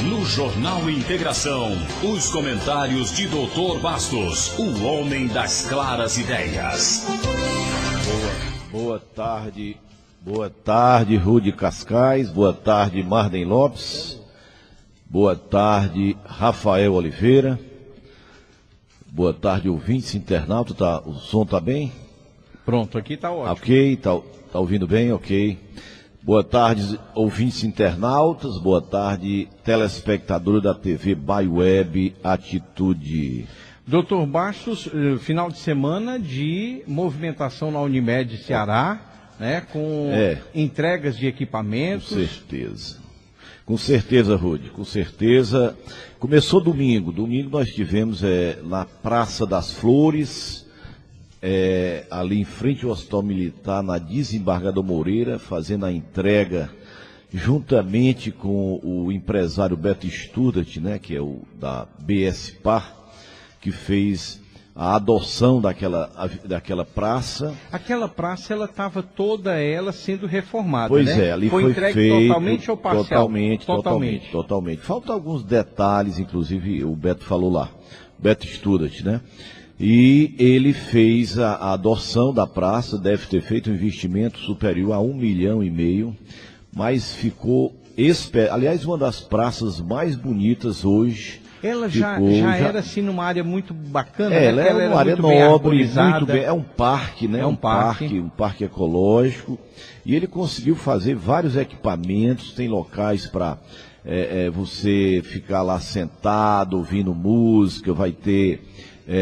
no Jornal Integração, os comentários de Dr. Bastos, o homem das claras ideias. Boa tarde, Rude Cascais, boa tarde, Marden Lopes, boa tarde, Rafael Oliveira, boa tarde, ouvintes, internauta, o som tá bem? Pronto, aqui tá ótimo. Ok, tá ouvindo bem? Ok. Boa tarde, ouvintes internautas, boa tarde, telespectador da TV Baiweb Atitude. Doutor Bastos, final de semana de movimentação na Unimed Ceará, né, com entregas de equipamentos. Com certeza, Rude, com certeza. Começou domingo nós tivemos na Praça das Flores, ali em frente ao Hospital Militar, na Desembargador Moreira, fazendo a entrega juntamente com o empresário Beto Studart, né, que é o da BSPAR, que fez a adoção daquela praça. Aquela praça, ela estava toda ela sendo reformada, pois né? Ali foi entregue feito, totalmente ou parcial? Totalmente. Faltam alguns detalhes, inclusive o Beto falou lá, Beto Studart, né? E ele fez a adoção da praça, deve ter feito um investimento superior a 1,5 milhão, mas ficou, aliás, uma das praças mais bonitas hoje. Ela já era assim numa área muito bacana, ela né? é uma área nobre, muito bem, é um parque, né? Um parque ecológico, e ele conseguiu fazer vários equipamentos, tem locais para você ficar lá sentado, ouvindo música, vai ter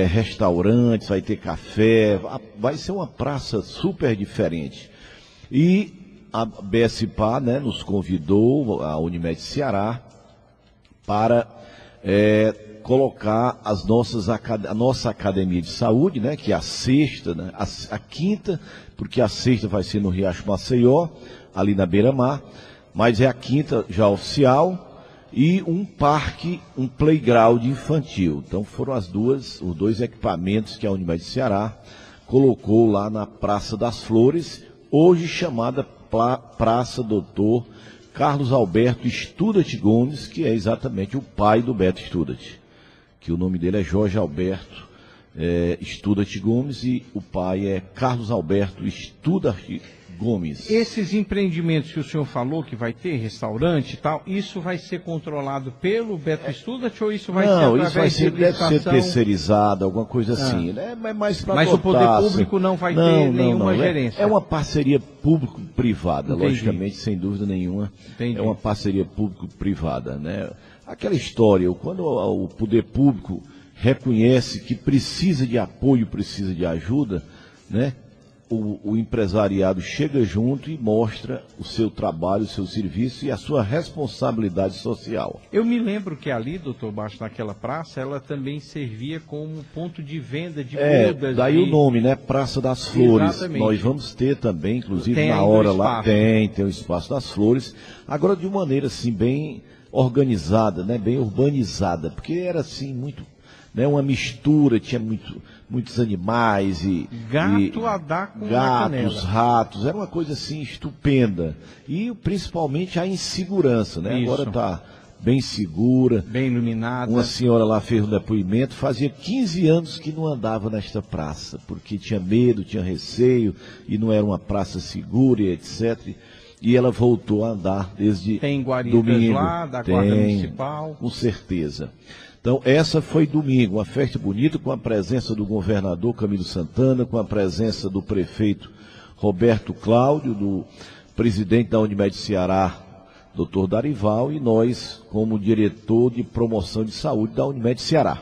restaurantes, vai ter café, vai ser uma praça super diferente. E a BSPA, né, nos convidou, a Unimed Ceará, para colocar a nossa academia de saúde, né, que é a sexta, né, a quinta, porque a sexta vai ser no Riacho Maceió, ali na Beira-Mar, mas é a quinta já oficial, e um parque, um playground infantil. Então foram os dois equipamentos que a Unimed Ceará colocou lá na Praça das Flores, hoje chamada Praça Doutor Carlos Alberto Studart Gomes, que é exatamente o pai do Beto Studart, que o nome dele é Jorge Alberto Studart Gomes e o pai é Carlos Alberto Studart Gomes. Esses empreendimentos que o senhor falou, que vai ter restaurante e tal, isso vai ser controlado pelo Beto Studart ou isso vai ser através de deve ser terceirizado, alguma coisa assim, né? Mas o poder público não vai ter nenhuma gerência. É uma parceria público-privada, logicamente, sem dúvida nenhuma. Entendi. É uma parceria público-privada, né? Aquela história, quando o poder público reconhece que precisa de apoio, precisa de ajuda, né? O empresariado chega junto e mostra o seu trabalho, o seu serviço e a sua responsabilidade social. Eu me lembro que ali, doutor Bastos, naquela praça, ela também servia como ponto de venda de mudas. Daí o nome, né? Praça das Flores. Exatamente. Nós vamos ter também, inclusive na hora lá, tem o Espaço das Flores. Agora de uma maneira assim, bem organizada, né? Bem urbanizada, porque era assim, muito... né, uma mistura, tinha muitos animais gatos, ratos, era uma coisa assim estupenda. E principalmente a insegurança, né? Isso. Agora está bem segura. Bem iluminada. Uma senhora lá fez um depoimento, fazia 15 anos que não andava nesta praça, porque tinha medo, tinha receio, e não era uma praça segura, e etc. E ela voltou a andar desde Tem guaridas domingo. Lá, da Guarda Municipal. Com certeza. Então, essa foi domingo, uma festa bonita, com a presença do governador Camilo Santana, com a presença do prefeito Roberto Cláudio, do presidente da Unimed Ceará, Dr. Darival, e nós, como diretor de promoção de saúde da Unimed Ceará.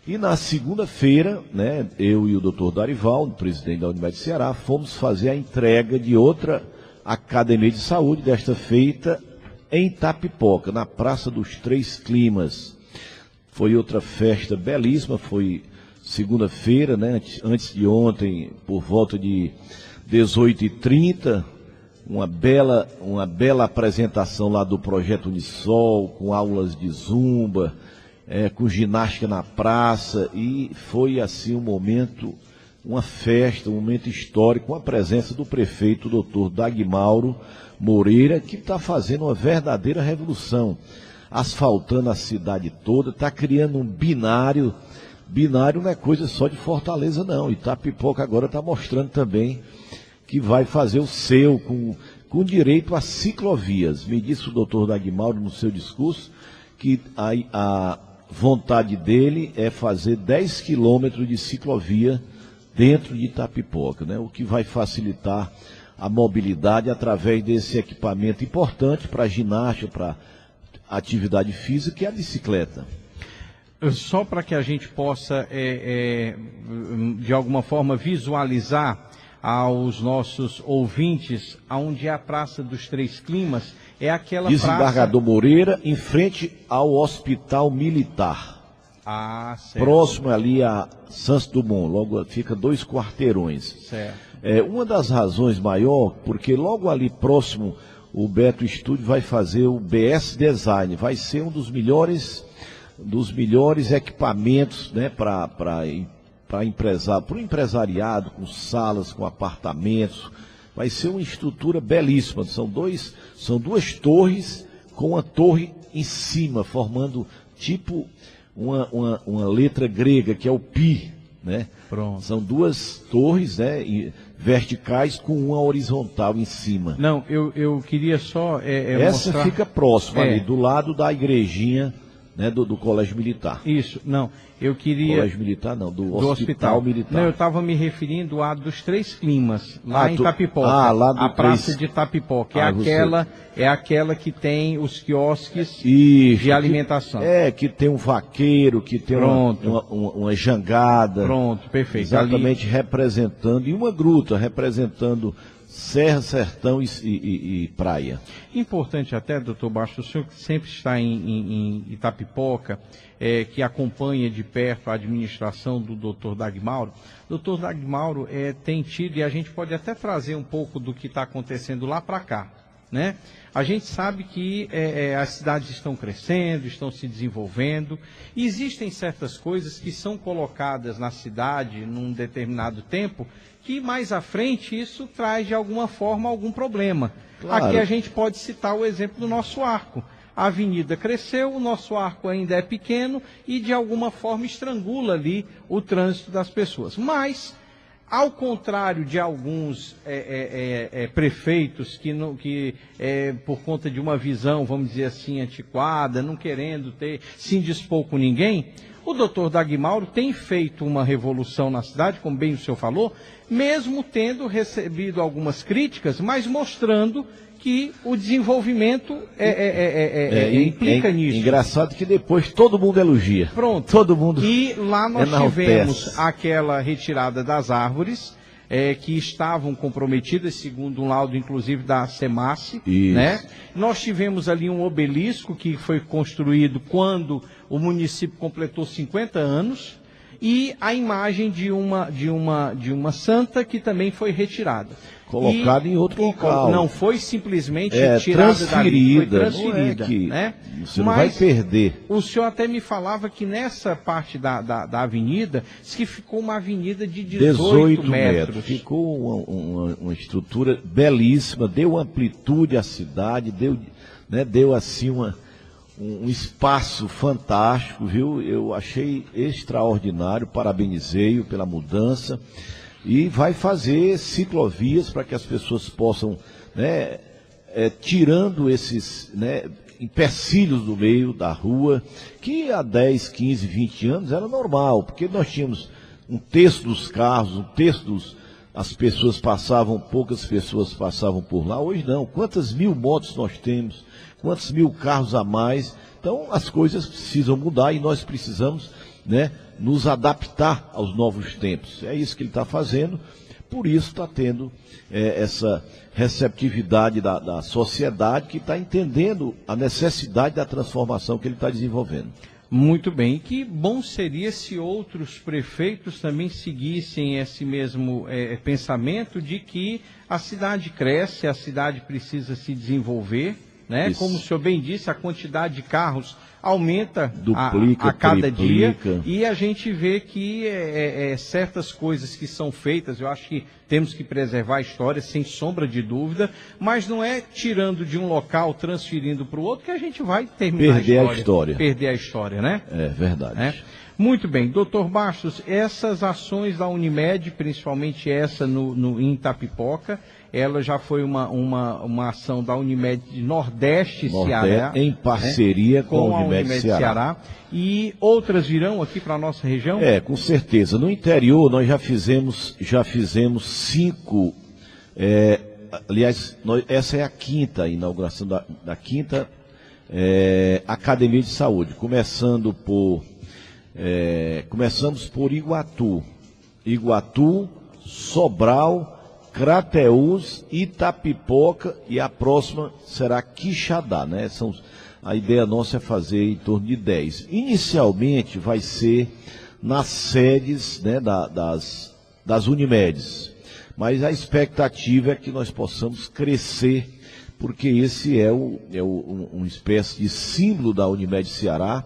E na segunda-feira, né, eu e o Dr. Darival, o presidente da Unimed Ceará, fomos fazer a entrega de outra academia de saúde, desta feita em Itapipoca, na Praça dos Três Climas. Foi outra festa belíssima, foi segunda-feira, né? Antes de ontem, por volta de 18h30, uma bela apresentação lá do Projeto Unisol, com aulas de zumba, com ginástica na praça, e foi assim um momento, uma festa, um momento histórico, com a presença do prefeito, Dr. Dagmauro Moreira, que está fazendo uma verdadeira revolução. asfaltando a cidade toda, está criando um binário. Binário não é coisa só de Fortaleza, não. Itapipoca agora está mostrando também que vai fazer o seu com direito a ciclovias. Me disse o doutor Dagmauro no seu discurso que a vontade dele é fazer 10 quilômetros de ciclovia dentro de Itapipoca, né? O que vai facilitar a mobilidade através desse equipamento importante para ginástica, para atividade física, que é a bicicleta. Só para que a gente possa, de alguma forma, visualizar aos nossos ouvintes aonde é a Praça dos Três Climas, é aquela Desembargador Moreira, em frente ao Hospital Militar. Ah, certo. Próximo ali a Santos Dumont, logo fica 2 quarteirões. Certo. Uma das razões maior, porque logo ali próximo o Beto Estúdio vai fazer o BS Design, vai ser um dos melhores equipamentos, né, para o empresariado, com salas, com apartamentos. Vai ser uma estrutura belíssima. São duas torres com uma torre em cima, formando tipo uma letra grega, que é o Pi, né? Pronto. São 2 torres, né, verticais com uma horizontal em cima. Não, eu queria só essa mostrar... fica próxima ali, do lado da igrejinha, né, do Colégio Militar. Isso, não, eu queria... Colégio Militar não, do Hospital Militar. Não, eu estava me referindo à dos Três Climas, lá em Itapipoca. Lá do a Praça de Itapipoca, é aquela que tem os quiosques de alimentação. Que tem um vaqueiro, que tem uma jangada. Pronto, perfeito. Exatamente, representando, e uma gruta, representando Serra, Sertão e Praia. Importante até, doutor Bastos, o senhor que sempre está em Itapipoca, que acompanha de perto a administração do doutor Dagmauro. Doutor Dagmauro tem tido, e a gente pode até trazer um pouco do que está acontecendo lá para cá, né? A gente sabe que as cidades estão crescendo, estão se desenvolvendo, e existem certas coisas que são colocadas na cidade num determinado tempo, que mais à frente isso traz de alguma forma algum problema. Claro. Aqui a gente pode citar o exemplo do nosso arco. A avenida cresceu, o nosso arco ainda é pequeno e de alguma forma estrangula ali o trânsito das pessoas. Mas, ao contrário de alguns prefeitos que por conta de uma visão, vamos dizer assim, antiquada, não querendo se indispor com ninguém, o doutor Dagmauro tem feito uma revolução na cidade, como bem o senhor falou, mesmo tendo recebido algumas críticas, mas mostrando que o desenvolvimento implica nisso. Engraçado que depois todo mundo elogia. Pronto. Todo mundo. E lá nós tivemos aquela retirada das árvores, que estavam comprometidas, segundo um laudo, inclusive, da SEMASSE, né? Nós tivemos ali um obelisco que foi construído quando o município completou 50 anos, e a imagem de uma santa que também foi retirada. Colocada em outro local. Não foi simplesmente tirada dali, foi transferida. Né? Você não vai perder. O senhor até me falava que nessa parte da avenida, que ficou uma avenida de 18 metros. Ficou uma estrutura belíssima, deu amplitude à cidade, deu assim um espaço fantástico, viu? Eu achei extraordinário, parabenizei-o pela mudança. E vai fazer ciclovias para que as pessoas possam, né, tirando esses, né, empecilhos do meio da rua, que há 10, 15, 20 anos era normal, porque nós tínhamos um terço dos carros, as pessoas passavam, poucas pessoas passavam por lá. Hoje não, quantas mil motos nós temos, quantos mil carros a mais. Então as coisas precisam mudar e nós precisamos, né, nos adaptar aos novos tempos. É isso que ele está fazendo, por isso está tendo essa receptividade da sociedade, que está entendendo a necessidade da transformação que ele está desenvolvendo. Muito bem, e que bom seria se outros prefeitos também seguissem esse mesmo pensamento de que a cidade cresce, a cidade precisa se desenvolver, né? Isso. Como o senhor bem disse, a quantidade de carros aumenta Duplica, a cada dia, triplica. e a gente vê que certas coisas que são feitas, eu acho que temos que preservar a história, sem sombra de dúvida, mas não é tirando de um local, transferindo para o outro, que a gente vai terminar Perder a história. Perder a história, né? É verdade. Muito bem, doutor Bastos, essas ações da Unimed, principalmente essa em Itapipoca, ela já foi uma ação da Unimed de Nordeste Ceará. Em parceria com a Unimed Ceará. E outras virão aqui para a nossa região? Com certeza. No interior nós já fizemos 5, aliás, essa é a quinta inauguração da quinta Academia de Saúde, começamos por Iguatu, Sobral, Crateús, Itapipoca e a próxima será Quixadá, né? A ideia nossa é fazer em torno de 10. Inicialmente vai ser nas sedes, né, das Unimedes, mas a expectativa é que nós possamos crescer, porque esse é uma espécie de símbolo da Unimed Ceará,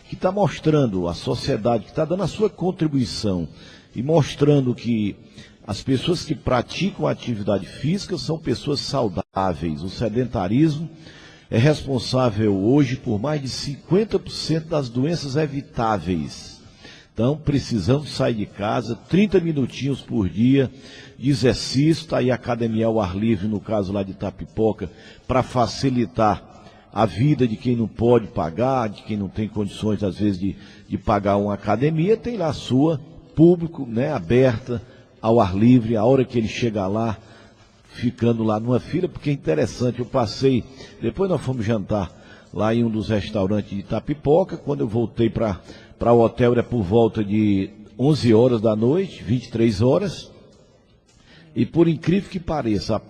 que está mostrando a sociedade, que está dando a sua contribuição e mostrando que as pessoas que praticam atividade física são pessoas saudáveis. O sedentarismo é responsável hoje por mais de 50% das doenças evitáveis. Então, precisamos sair de casa, 30 minutinhos por dia de exercício. Está aí a academia ao ar livre, no caso lá de Itapipoca, para facilitar a vida de quem não pode pagar, de quem não tem condições, às vezes, de pagar uma academia. Tem lá a sua, público, né, aberta, ao ar livre, a hora que ele chega lá, ficando lá numa fila, porque é interessante, eu passei, depois nós fomos jantar lá em um dos restaurantes de Itapipoca, quando eu voltei para o hotel era por volta de 11 horas da noite, 23 horas, e por incrível que pareça,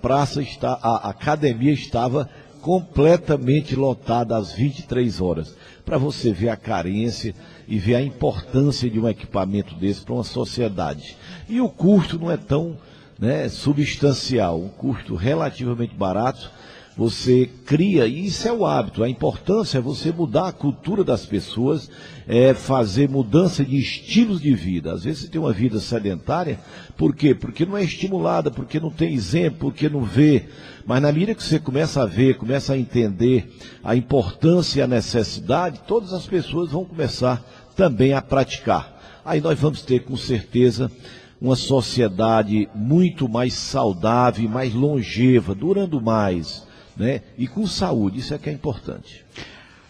a academia estava completamente lotada às 23 horas, para você ver a carência e ver a importância de um equipamento desse para uma sociedade. E o custo não é tão, né, substancial, um custo relativamente barato. Você cria, e isso é o hábito, a importância é você mudar a cultura das pessoas, fazer mudança de estilos de vida. Às vezes você tem uma vida sedentária, por quê? Porque não é estimulada, porque não tem exemplo, porque não vê. Mas na medida que você começa a ver, começa a entender a importância e a necessidade, todas as pessoas vão começar também a praticar. Aí nós vamos ter com certeza uma sociedade muito mais saudável, mais longeva, durando mais, né? E com saúde, isso é que é importante.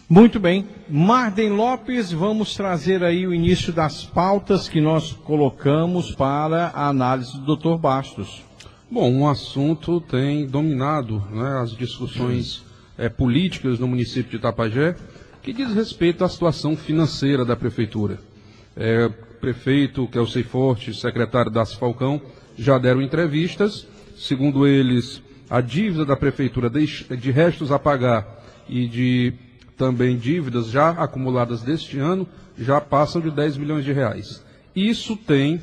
Muito bem. Marden Lopes, vamos trazer aí o início das pautas que nós colocamos para a análise do Dr. Bastos. Bom, um assunto tem dominado, né, as discussões políticas no município de Itapajé, que diz respeito à situação financeira da prefeitura. O prefeito, que é o Seiforte, secretário das Falcão, já deram entrevistas. Segundo eles, a dívida da prefeitura de restos a pagar e de também dívidas já acumuladas deste ano já passam de 10 milhões de reais. Isso tem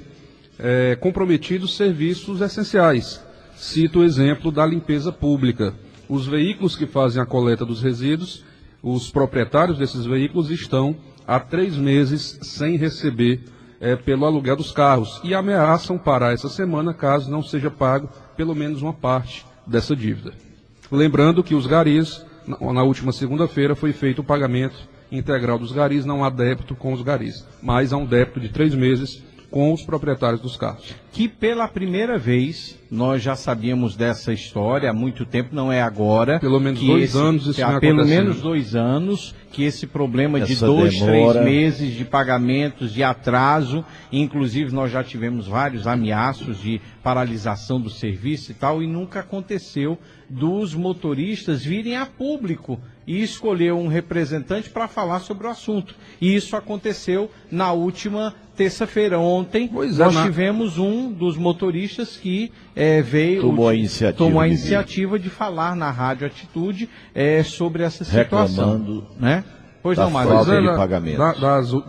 comprometido serviços essenciais. Cito o exemplo da limpeza pública. Os veículos que fazem a coleta dos resíduos, os proprietários desses veículos estão há 3 meses sem receber pelo aluguel dos carros e ameaçam parar essa semana caso não seja pago pelo menos uma parte dessa dívida. Lembrando que os garis, na última segunda-feira, foi feito o pagamento integral dos garis, não há débito com os garis, mas há um débito de 3 meses com os proprietários dos carros. Que pela primeira vez, nós já sabíamos dessa história há muito tempo, não é agora. Pelo menos 2 anos isso vem acontecendo. Pelo menos 2 anos que esse problema de 2, 3 meses de pagamentos, de atraso, inclusive nós já tivemos vários ameaços de paralisação do serviço e tal, e nunca aconteceu dos motoristas virem a público e escolher um representante para falar sobre o assunto. E isso aconteceu na última terça-feira. Ontem nós tivemos um dos motoristas que tomou a iniciativa de falar na Rádio Atitude sobre essa situação. Reclamando, né? Pois não, falta de pagamento.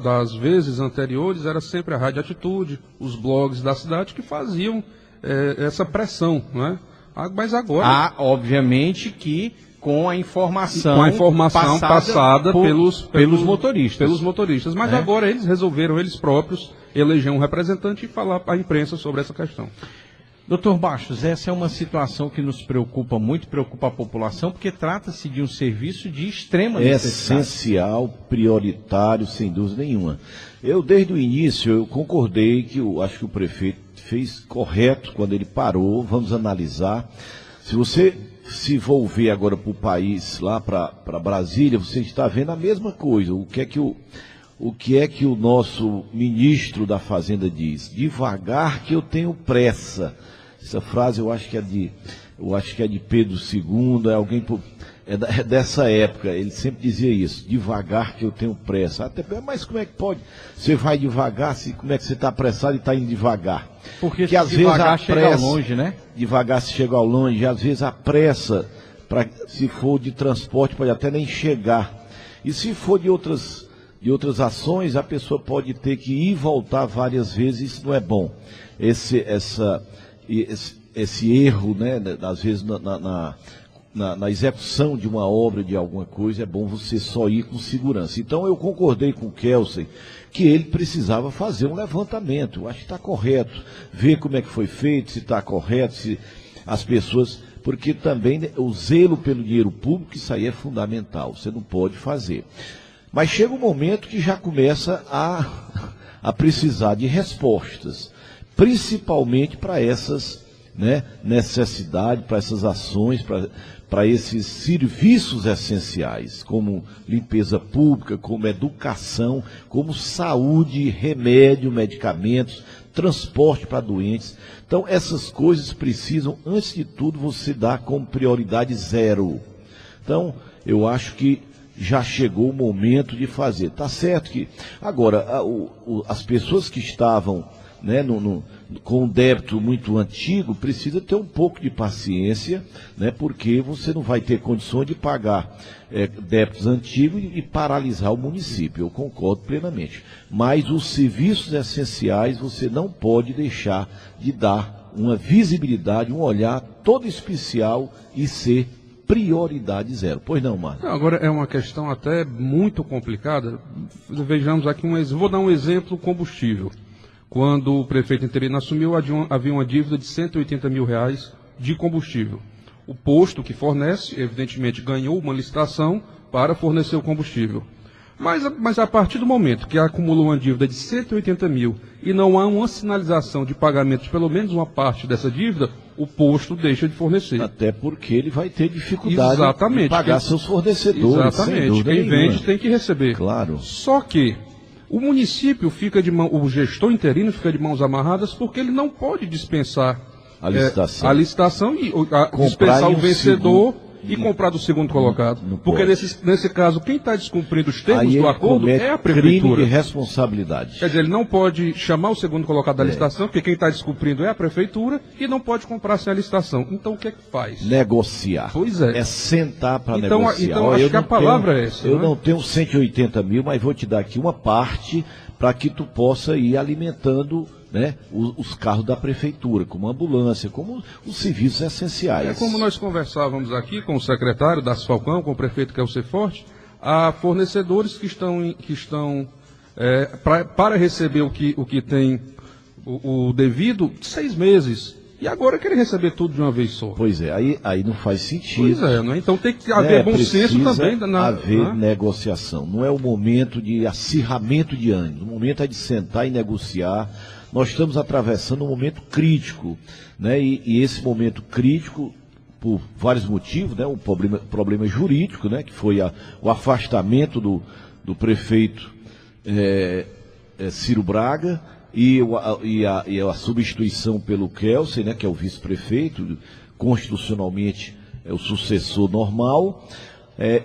Das vezes anteriores era sempre a Rádio Atitude, os blogs da cidade que faziam essa pressão, né? Mas agora... obviamente que com a informação passada pelos motoristas. Mas agora eles resolveram, eles próprios, eleger um representante e falar para a imprensa sobre essa questão. Doutor Bastos, essa é uma situação que nos preocupa muito, preocupa a população, porque trata-se de um serviço de extrema necessidade. Essencial, prioritário, sem dúvida nenhuma. Eu, desde o início, eu concordei que acho que o prefeito fez correto quando ele parou. Vamos analisar. Se você se volver agora para o país, lá para Brasília, você está vendo a mesma coisa. O que é que o nosso ministro da Fazenda diz? Devagar que eu tenho pressa. Essa frase eu acho que é de Pedro II, é dessa época. Ele sempre dizia isso: devagar que eu tenho pressa. Mas como é que pode? Você vai devagar, como é que você está apressado e está indo devagar? Porque às vezes a pressa chega ao longe, né? Devagar se chega ao longe, às vezes a pressa, se for de transporte, pode até nem chegar. E se for de outras ações, a pessoa pode ter que ir e voltar várias vezes. Isso não é bom. Esse erro, né, às vezes na execução de uma obra, de alguma coisa, é bom você só ir com segurança. Então eu concordei com o Kelsen que ele precisava fazer um levantamento. Eu acho que está correto, ver como é que foi feito, se está correto, se as pessoas... Porque também o zelo pelo dinheiro público, isso aí é fundamental, você não pode fazer. Mas chega um momento que já começa a precisar de respostas, principalmente para essas, né, necessidades, para essas ações, para esses serviços essenciais, como limpeza pública, como educação, como saúde, remédio, medicamentos, transporte para doentes. Então, essas coisas precisam, antes de tudo, você dar como prioridade 0. Então, eu acho que já chegou o momento de fazer. Está certo que, agora, as pessoas que estavam, né, com um débito muito antigo, precisa ter um pouco de paciência, né, porque você não vai ter condições de pagar débitos antigos e paralisar o município. Eu concordo plenamente. Mas os serviços essenciais você não pode deixar de dar uma visibilidade, um olhar todo especial e ser prioridade 0. Pois não, Márcio? Agora é uma questão até muito complicada. Vejamos aqui vou dar um exemplo: combustível. Quando o prefeito interino assumiu, havia uma dívida de R$180 mil de combustível. O posto que fornece, evidentemente, ganhou uma licitação para fornecer o combustível. Mas a partir do momento que acumula uma dívida de 180 mil e não há uma sinalização de pagamento de pelo menos uma parte dessa dívida, o posto deixa de fornecer. Até porque ele vai ter dificuldade de pagar seus fornecedores. Exatamente. Quem vende tem que receber. Claro. Só que o município o gestor interino fica de mãos amarradas, porque ele não pode dispensar a licitação e dispensar o vencedor e comprar do segundo colocado. Porque nesse caso, quem está descumprindo os termos do acordo é a prefeitura. Crime de responsabilidade. Quer dizer, ele não pode chamar o segundo colocado da licitação, porque quem está descumprindo é a prefeitura, e não pode comprar sem a licitação. Então o que é que faz? Negociar. Pois é. É sentar para negociar. Então acho que a palavra é essa. Eu não tenho 180 mil, mas vou te dar aqui uma parte para que tu possa ir alimentando, né, os carros da prefeitura, como ambulância, como os serviços essenciais. É como nós conversávamos aqui com o secretário da Falcão, com o prefeito Kelsen Forte, há fornecedores que estão para receber o que tem o devido 6 meses. E agora querem receber tudo de uma vez só. Pois é, aí não faz sentido. Pois é, né? Então tem que haver bom senso também. Haver negociação. Não é o momento de acirramento de ânimo. O momento é de sentar e negociar. Nós estamos atravessando um momento crítico, né? E esse momento crítico, por vários motivos, né? Um problema jurídico, né? Que foi o afastamento do prefeito Ciro Braga e a substituição pelo Kelsen, né? Que é o vice-prefeito, constitucionalmente é o sucessor normal,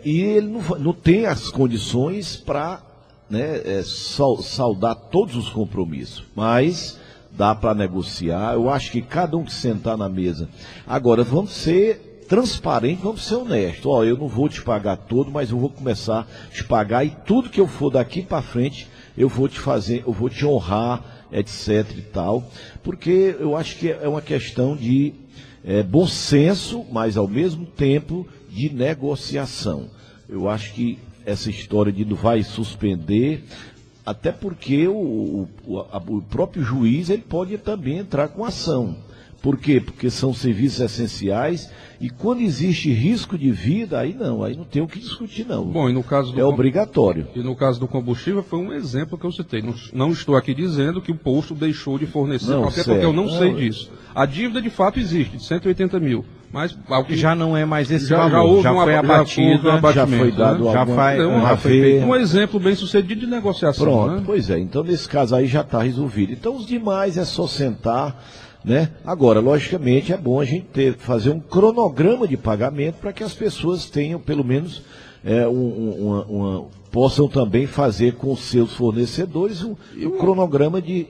e ele não tem as condições para, né, saldar todos os compromissos, mas dá para negociar. Eu acho que cada um que sentar na mesa. Agora, vamos ser transparentes, vamos ser honestos. Eu não vou te pagar todo, mas eu vou começar a te pagar, e tudo que eu for daqui para frente, eu vou te fazer, eu vou te honrar, etc e tal, porque eu acho que é uma questão de bom senso, mas ao mesmo tempo de negociação. Eu acho que essa história de não vai suspender, até porque o próprio juiz ele pode também entrar com ação. Por quê? Porque são serviços essenciais e quando existe risco de vida, aí não tem o que discutir não. Bom, e no caso do obrigatório. E no caso do combustível foi um exemplo que eu citei. Não estou aqui dizendo que o posto deixou de fornecer, até porque eu não sei disso. A dívida de fato existe, de 180 mil. Mas já não é mais esse valor, já foi abatido, já foi dado um exemplo bem sucedido de negociação. Pronto, né? Pois é, então nesse caso aí já está resolvido. Então os demais é só sentar, né? Agora, logicamente, é bom a gente fazer um cronograma de pagamento para que as pessoas tenham, pelo menos, possam também fazer com os seus fornecedores um cronograma de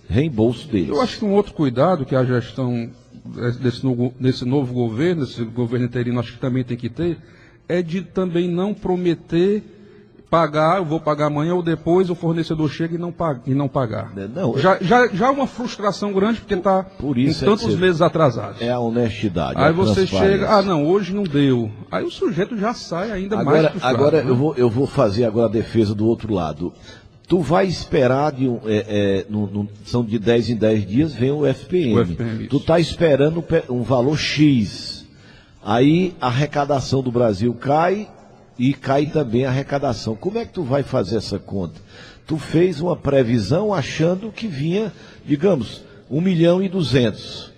reembolso deles. Eu acho que um outro cuidado que a gestão desse novo governo, desse governo interino, acho que também tem que ter, é de também não prometer pagar, eu vou pagar amanhã ou depois, o fornecedor chega e não pagar. Já é uma frustração grande porque está com tantos meses atrasados. É a honestidade. Aí você chega, hoje não deu. Aí o sujeito já sai ainda mais frustrado. Agora eu vou fazer agora a defesa do outro lado. Tu vai esperar, são de 10 em 10 dias, vem o FPM. Tu está esperando um valor X. Aí a arrecadação do Brasil cai e cai também a arrecadação. Como é que tu vai fazer essa conta? Tu fez uma previsão achando que vinha, digamos, 1.200.000.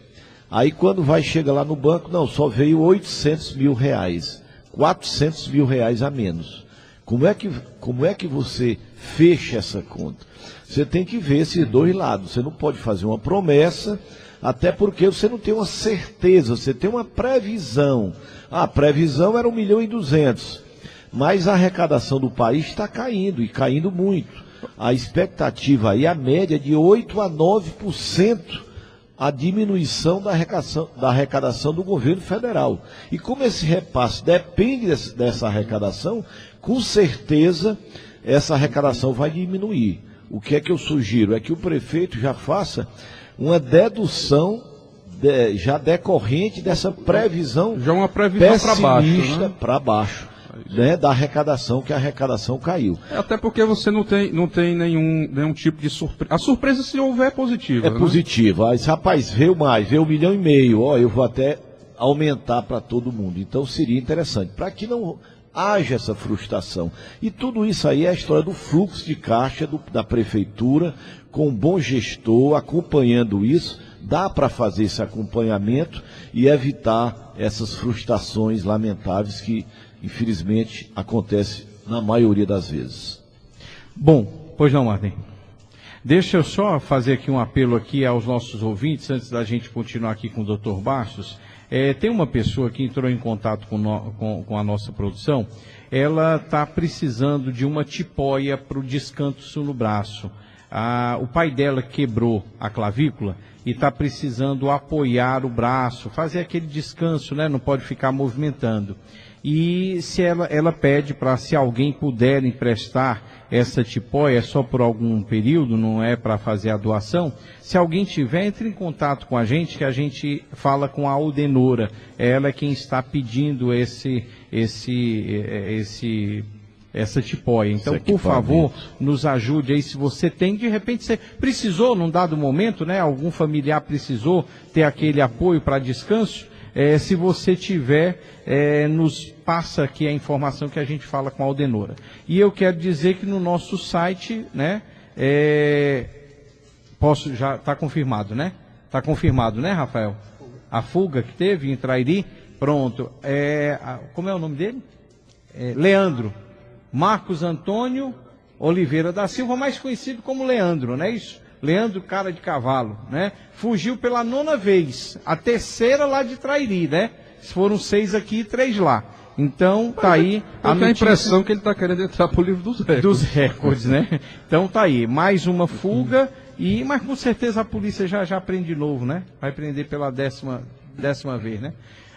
Aí quando vai chegar lá no banco, não, só veio 800 mil reais. 400 mil reais a menos. Como é que você fecha essa conta? Você tem que ver esses dois lados. Você não pode fazer uma promessa, até porque você não tem uma certeza, você tem uma previsão. A previsão era 1.200.000, mas a arrecadação do país está caindo, e caindo muito. A expectativa aí, a média é de 8% a 9% a diminuição da arrecadação do governo federal. E como esse repasse depende dessa arrecadação, com certeza essa arrecadação vai diminuir. O que é que eu sugiro? É que o prefeito já faça uma dedução já decorrente dessa previsão, já uma previsão pessimista para baixo, né, da arrecadação, que a arrecadação caiu. Até porque você não tem nenhum tipo de surpresa. A surpresa, se houver, é positiva. É positiva. Aí, rapaz, veio 1,5 milhão, eu vou até aumentar para todo mundo. Então seria interessante, para que não haja essa frustração. E tudo isso aí é a história do fluxo de caixa da prefeitura, com um bom gestor acompanhando isso. Dá para fazer esse acompanhamento e evitar essas frustrações lamentáveis que, infelizmente, acontecem na maioria das vezes. Bom, pois não, Martin. Deixa eu só fazer aqui um apelo aqui aos nossos ouvintes, antes da gente continuar aqui com o Dr. Bastos. Tem uma pessoa que entrou em contato com a nossa produção. Ela está precisando de uma tipóia para o descanso no braço. O pai dela quebrou a clavícula e está precisando apoiar o braço, fazer aquele descanso, né? Não pode ficar movimentando. E se ela pede para, se alguém puder emprestar essa tipóia, é só por algum período, não é para fazer a doação. Se alguém tiver, entre em contato com a gente, que a gente fala com a Aldenora. Ela é quem está pedindo essa tipóia. Então, por favor, nos ajude aí. Se você tem, de repente você precisou, num dado momento, né? Algum familiar precisou ter aquele apoio para descanso. Se você tiver, nos passa aqui a informação que a gente fala com a Aldenora. E eu quero dizer que no nosso site, né, já está confirmado, né? Está confirmado, né, Rafael? A fuga que teve em Trairi, pronto. Como é o nome dele? Leandro Marcos Antônio Oliveira da Silva, mais conhecido como Leandro, não é isso? Leandro Cara de Cavalo, né? Fugiu pela 9ª vez, a 3ª lá de Trairi, né? Foram 6 aqui e 3 lá. Então, tá aí a impressão que ele está querendo entrar para o livro dos recordes. Né? Então, tá aí, mais uma fuga, mas com certeza a polícia já prende de novo, né? Vai prender pela 10ª vez, né?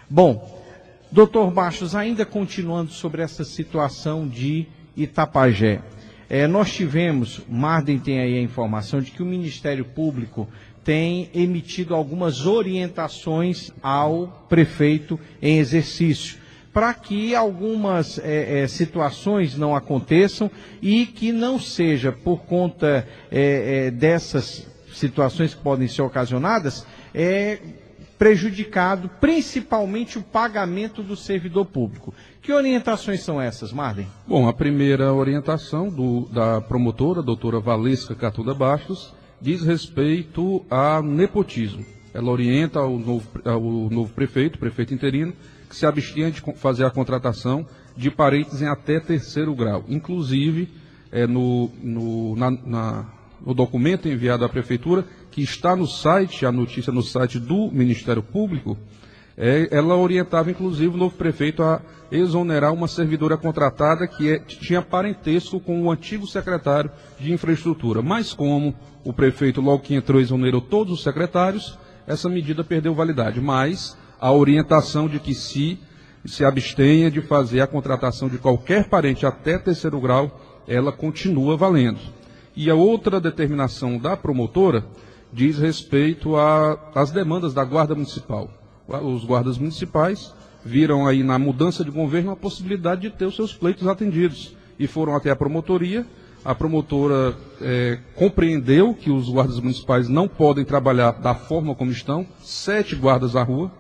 Bom, doutor Bastos, ainda continuando sobre essa situação de Itapajé. Nós tivemos, Marden tem aí a informação de que o Ministério Público tem emitido algumas orientações ao prefeito em exercício, para que algumas situações não aconteçam e que não seja por conta dessas situações que podem ser ocasionadas, prejudicado principalmente o pagamento do servidor público. Que orientações são essas, Marley? Bom, a primeira orientação da promotora, a doutora Valesca Catunda Bastos, diz respeito a nepotismo. Ela orienta ao novo prefeito interino, que se abstenha de fazer a contratação de parentes em até 3º grau. Inclusive, no documento enviado à Prefeitura, que está no site, a notícia no site do Ministério Público, ela orientava, inclusive, o novo prefeito a exonerar uma servidora contratada que tinha parentesco com o antigo secretário de Infraestrutura. Mas como o prefeito, logo que entrou, exonerou todos os secretários, essa medida perdeu validade. Mas a orientação de que se abstenha de fazer a contratação de qualquer parente até 3º grau, ela continua valendo. E a outra determinação da promotora diz respeito às demandas da Guarda Municipal. Os guardas municipais viram aí na mudança de governo a possibilidade de ter os seus pleitos atendidos e foram até a promotoria. A promotora compreendeu que os guardas municipais não podem trabalhar da forma como estão, 7 guardas à rua.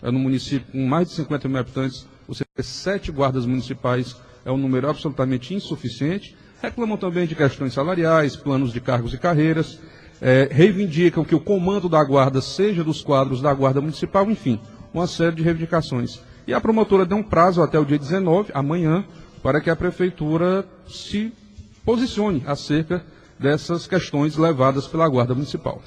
No município com mais de 50 mil habitantes, você ter 7 guardas municipais é um número absolutamente insuficiente. Reclamam também de questões salariais, planos de cargos e carreiras, reivindicam que o comando da guarda seja dos quadros da Guarda Municipal, enfim, uma série de reivindicações. E a promotora deu um prazo até o dia 19, amanhã, para que a Prefeitura se posicione acerca dessas questões levadas pela Guarda Municipal.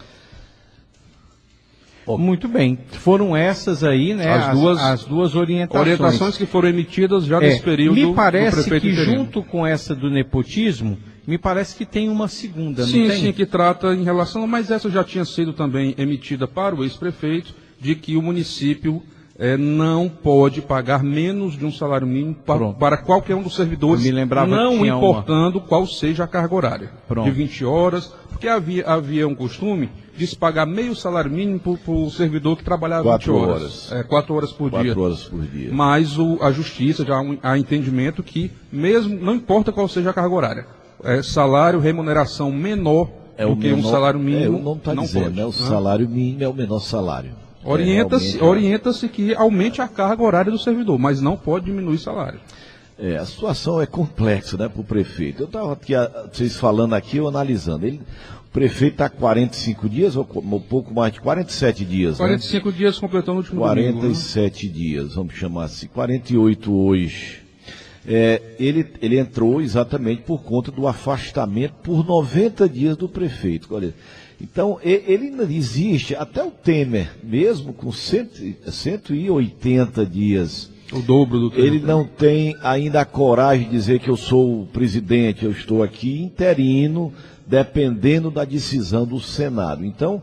Muito bem, foram essas aí, né, as duas orientações que foram emitidas já nesse período me parece do prefeito que interino. Junto com essa do nepotismo, me parece que tem uma segunda, não tem? Sim, que trata em relação, mas essa já tinha sido também emitida para o ex-prefeito, de que o município não pode pagar menos de um salário mínimo para qualquer um dos servidores, não importando qual seja a carga horária. De 20 horas, porque havia um costume de se pagar meio salário mínimo para o servidor que trabalhava 20 horas. 4 horas por dia. 4 horas por dia. Mas a justiça já há entendimento que, mesmo, não importa qual seja a carga horária, salário, remuneração menor do que um salário mínimo, não está dizendo, pode. O salário mínimo é o menor salário. Orienta-se que aumente a carga horária do servidor, mas não pode diminuir o salário. A situação é complexa, né, para o prefeito. Eu estava aqui, vocês falando aqui, eu analisando. O prefeito está 45 dias, ou um pouco mais de 47 dias. 45 dias completando o último 47 domingo, dias, vamos chamar assim, 48 hoje. Ele entrou exatamente por conta do afastamento por 90 dias do prefeito. Olha, então, ele ainda existe, até o Temer, mesmo com 180 dias, o dobro do tempo, ele não tem ainda a coragem de dizer que eu sou o presidente, eu estou aqui interino, dependendo da decisão do Senado. Então,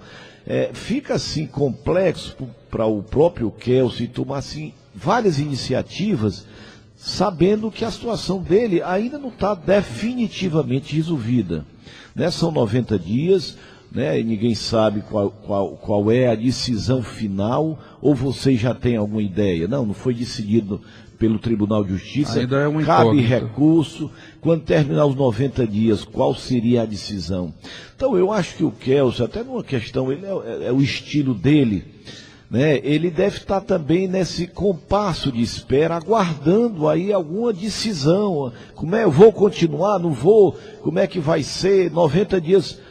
fica assim complexo para o próprio Kelci tomar assim, várias iniciativas, sabendo que a situação dele ainda não está definitivamente resolvida. Né? São 90 dias, né? E ninguém sabe qual é a decisão final, ou vocês já têm alguma ideia? Não foi decidido pelo Tribunal de Justiça, ainda é uma cabe incógnita. recurso. Quando terminar os 90 dias, qual seria a decisão? Então, eu acho que o Kelci, até numa questão, ele é o estilo dele, né? Ele deve estar também nesse compasso de espera, aguardando aí alguma decisão. Eu vou continuar, não vou? Como é que vai ser? 90 dias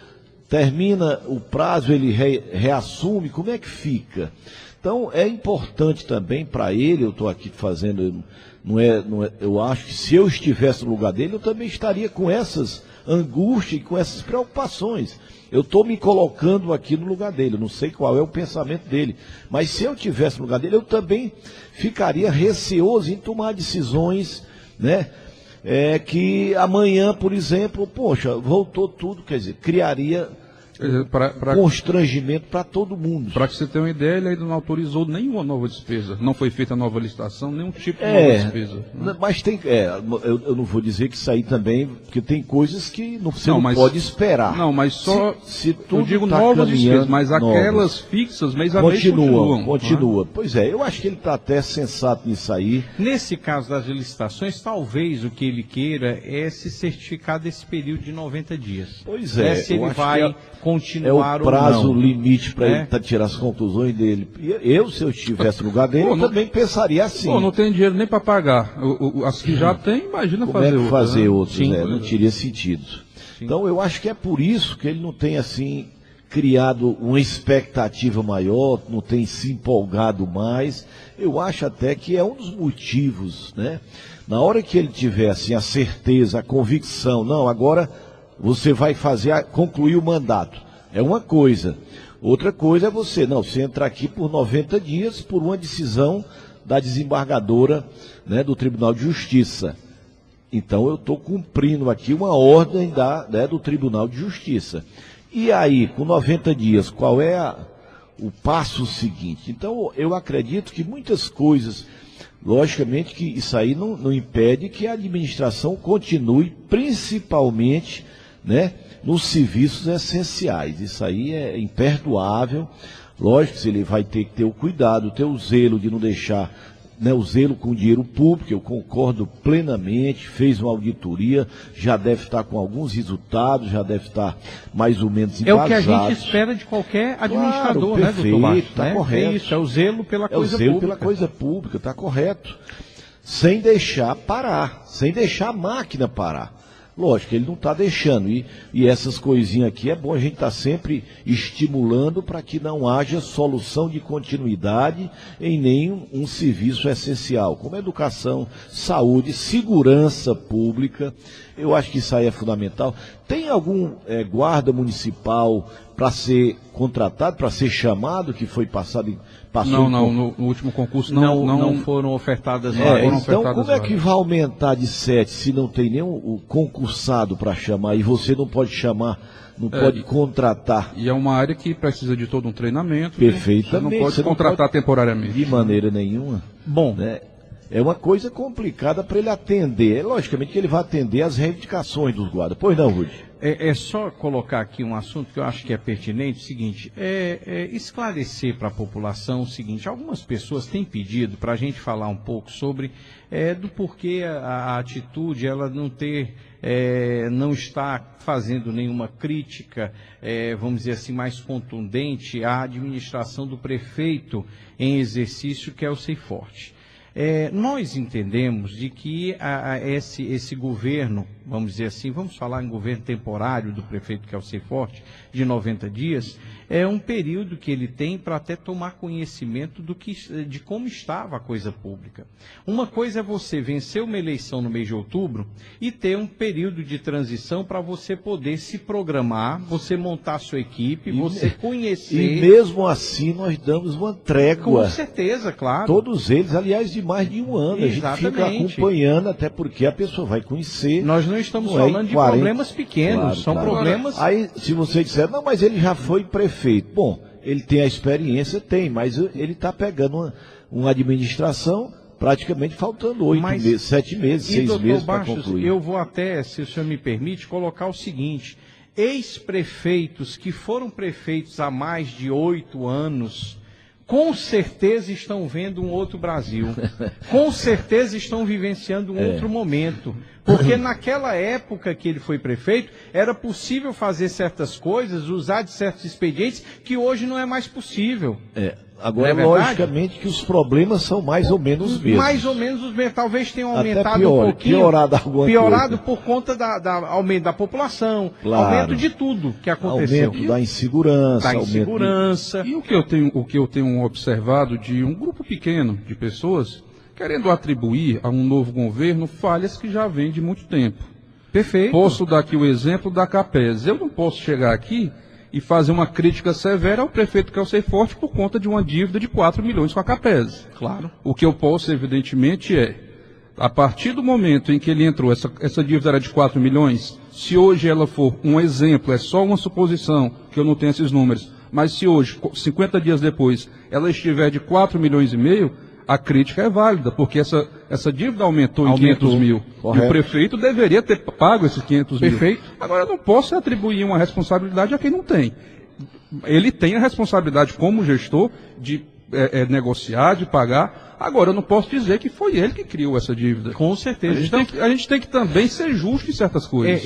termina o prazo, ele reassume, como é que fica? Então, é importante também para ele, eu estou aqui fazendo, eu acho que se eu estivesse no lugar dele, eu também estaria com essas angústias e com essas preocupações. Eu estou me colocando aqui no lugar dele, eu não sei qual é o pensamento dele, mas se eu estivesse no lugar dele, eu também ficaria receoso em tomar decisões, né? Que amanhã, por exemplo, poxa, voltou tudo, quer dizer, criaria constrangimento para todo mundo. Para que você tenha uma ideia, ele ainda não autorizou nenhuma nova despesa. Não foi feita nova licitação, nenhum tipo de nova despesa. Né? Mas tem. Eu não vou dizer que isso aí também, porque tem coisas que você não pode esperar. Não, mas só. Se tudo eu digo tá novas despesas, mas novas, aquelas fixas, mês a mês, continuam. Continua. Né? Pois é, eu acho que ele está até sensato nisso aí. Nesse caso das licitações, talvez o que ele queira é se certificar desse período de 90 dias. Pois é. Se ele vai continuar ou não. É o prazo ou não. limite para ele tirar as conclusões dele. Eu, se eu estivesse no lugar dele, eu também pensaria assim. Não tem dinheiro nem para pagar. As que já tem, imagina como fazer é que fazer outros. Sim, não teria sentido. Sim. Então, eu acho que é por isso que ele não tem, assim, criado uma expectativa maior, não tem se empolgado mais. Eu acho até que é um dos motivos, né? Na hora que ele tiver, assim, a certeza, a convicção, não, agora você vai concluir o mandato. É uma coisa. Outra coisa é você entrar aqui por 90 dias por uma decisão da desembargadora, né, do Tribunal de Justiça. Então eu estou cumprindo aqui uma ordem do Tribunal de Justiça. E aí, com 90 dias, qual é o passo seguinte? Então eu acredito que muitas coisas, logicamente que isso aí não impede que a administração continue, principalmente, né, nos serviços essenciais. Isso aí é imperdoável. Lógico que ele vai ter que ter o cuidado, ter o zelo de não deixar, né, o zelo com o dinheiro público, eu concordo plenamente, fez uma auditoria, já deve estar com alguns resultados, já deve estar mais ou menos embasados. É o que a gente espera de qualquer administrador, claro, perfeito, né, doutor Baixo? Está correto. É isso, é o zelo pela coisa pública. É o zelo pela coisa pública, está correto. Sem deixar parar, sem deixar a máquina parar. Lógico, ele não está deixando, e essas coisinhas aqui é bom a gente estar sempre estimulando para que não haja solução de continuidade em nenhum serviço essencial, como educação, saúde, segurança pública. Eu acho que isso aí é fundamental. Tem algum guarda municipal para ser contratado, para ser chamado, que foi passado no último concurso não foram ofertadas vagas. Então, como é que vai aumentar de 7 se não tem nenhum concursado para chamar, e você não pode chamar, não pode contratar? E é uma área que precisa de todo um treinamento. Perfeitamente. Você não pode contratar temporariamente. De maneira nenhuma. Bom, né? É uma coisa complicada para ele atender. Logicamente que ele vai atender as reivindicações dos guardas. Pois não, Rudy? É só colocar aqui um assunto que eu acho que é pertinente, o seguinte, esclarecer para a população o seguinte: algumas pessoas têm pedido para a gente falar um pouco sobre do porquê a atitude, ela não está fazendo nenhuma crítica, vamos dizer assim, mais contundente à administração do prefeito em exercício, que é o Seiforte. Nós entendemos de que esse governo, vamos dizer assim, vamos falar em governo temporário do prefeito, que é o Seiforte, de 90 dias, é um período que ele tem para até tomar conhecimento de como estava a coisa pública. Uma coisa é você vencer uma eleição no mês de outubro e ter um período de transição para você poder se programar, você montar a sua equipe, você conhecer... E mesmo assim nós damos uma trégua. Com certeza, claro. Todos eles, aliás, de mais de um ano. Exatamente. A gente fica acompanhando, até porque a pessoa vai conhecer. Nós não estamos falando de problemas pequenos, claro, são problemas... Aí, se você disser, não, mas ele já foi prefeito. Bom, ele tem a experiência, mas ele está pegando uma administração praticamente faltando 7 meses, 6 meses para concluir. Eu vou até, se o senhor me permite, colocar o seguinte: ex-prefeitos que foram prefeitos há mais de 8 anos, com certeza estão vendo um outro Brasil, com certeza estão vivenciando um outro momento, porque naquela época que ele foi prefeito, era possível fazer certas coisas, usar de certos expedientes, que hoje não é mais possível. Agora, logicamente que os problemas são mais ou menos os mesmos. Mais ou menos os mesmos. Talvez tenham aumentado um pouquinho. Piorado por conta do aumento da população, claro. Aumento de tudo que aconteceu. Aumento da insegurança. E o que eu tenho observado de um grupo pequeno de pessoas querendo atribuir a um novo governo falhas que já vêm de muito tempo. Perfeito. Posso dar aqui o exemplo da Capes. Eu não posso chegar aqui e fazer uma crítica severa ao prefeito, que é o Seiforte, por conta de uma dívida de 4 milhões com a Capes. Claro. O que eu posso, evidentemente, a partir do momento em que ele entrou, essa dívida era de 4 milhões, se hoje ela for um exemplo, é só uma suposição, que eu não tenho esses números, mas se hoje, 50 dias depois, ela estiver de 4 milhões e meio, a crítica é válida, porque essa dívida aumentou em 500 mil. Correto. E o prefeito deveria ter pago esses 500 mil. Perfeito. Agora, eu não posso atribuir uma responsabilidade a quem não tem. Ele tem a responsabilidade como gestor de negociar, de pagar. Agora, eu não posso dizer que foi ele que criou essa dívida. Com certeza. A gente tem que também ser justo em certas coisas.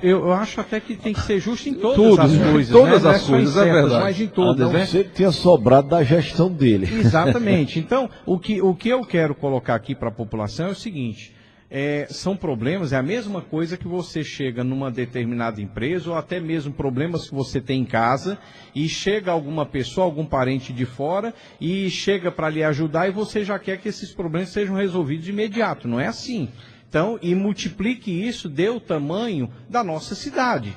Eu acho até que tem que ser justo em todas as coisas. Todas as coisas, é verdade. Mas em todas, né? Você tinha sobrado da gestão dele. Exatamente. Então, o que eu quero colocar aqui para a população é o seguinte. São problemas, é a mesma coisa que você chega numa determinada empresa ou até mesmo problemas que você tem em casa e chega alguma pessoa, algum parente de fora e chega para lhe ajudar e você já quer que esses problemas sejam resolvidos de imediato, não é assim. Então, e multiplique isso, dê o tamanho da nossa cidade.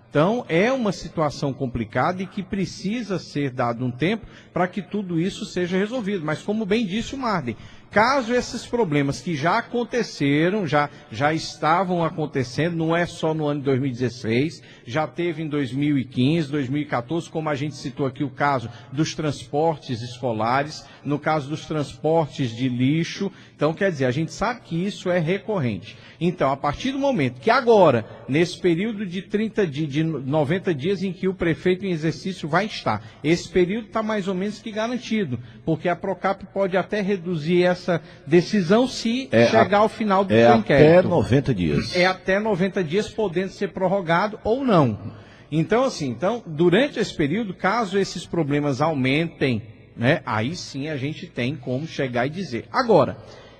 Então, é uma situação complicada e que precisa ser dado um tempo para que tudo isso seja resolvido. Mas, como bem disse o Marden, caso esses problemas que já aconteceram, já estavam acontecendo, não é só no ano de 2016, já teve em 2015, 2014, como a gente citou aqui o caso dos transportes escolares, no caso dos transportes de lixo. Então, quer dizer, a gente sabe que isso é recorrente. Então, a partir do momento que agora, nesse período de 90 dias em que o prefeito em exercício vai estar, esse período está mais ou menos que garantido, porque a Procap pode até reduzir essa decisão se chegar ao final do seu inquérito. É até 90 dias. É até 90 dias, podendo ser prorrogado ou não. Então, assim, durante esse período, caso esses problemas aumentem, né, aí sim a gente tem como chegar e dizer. Agora,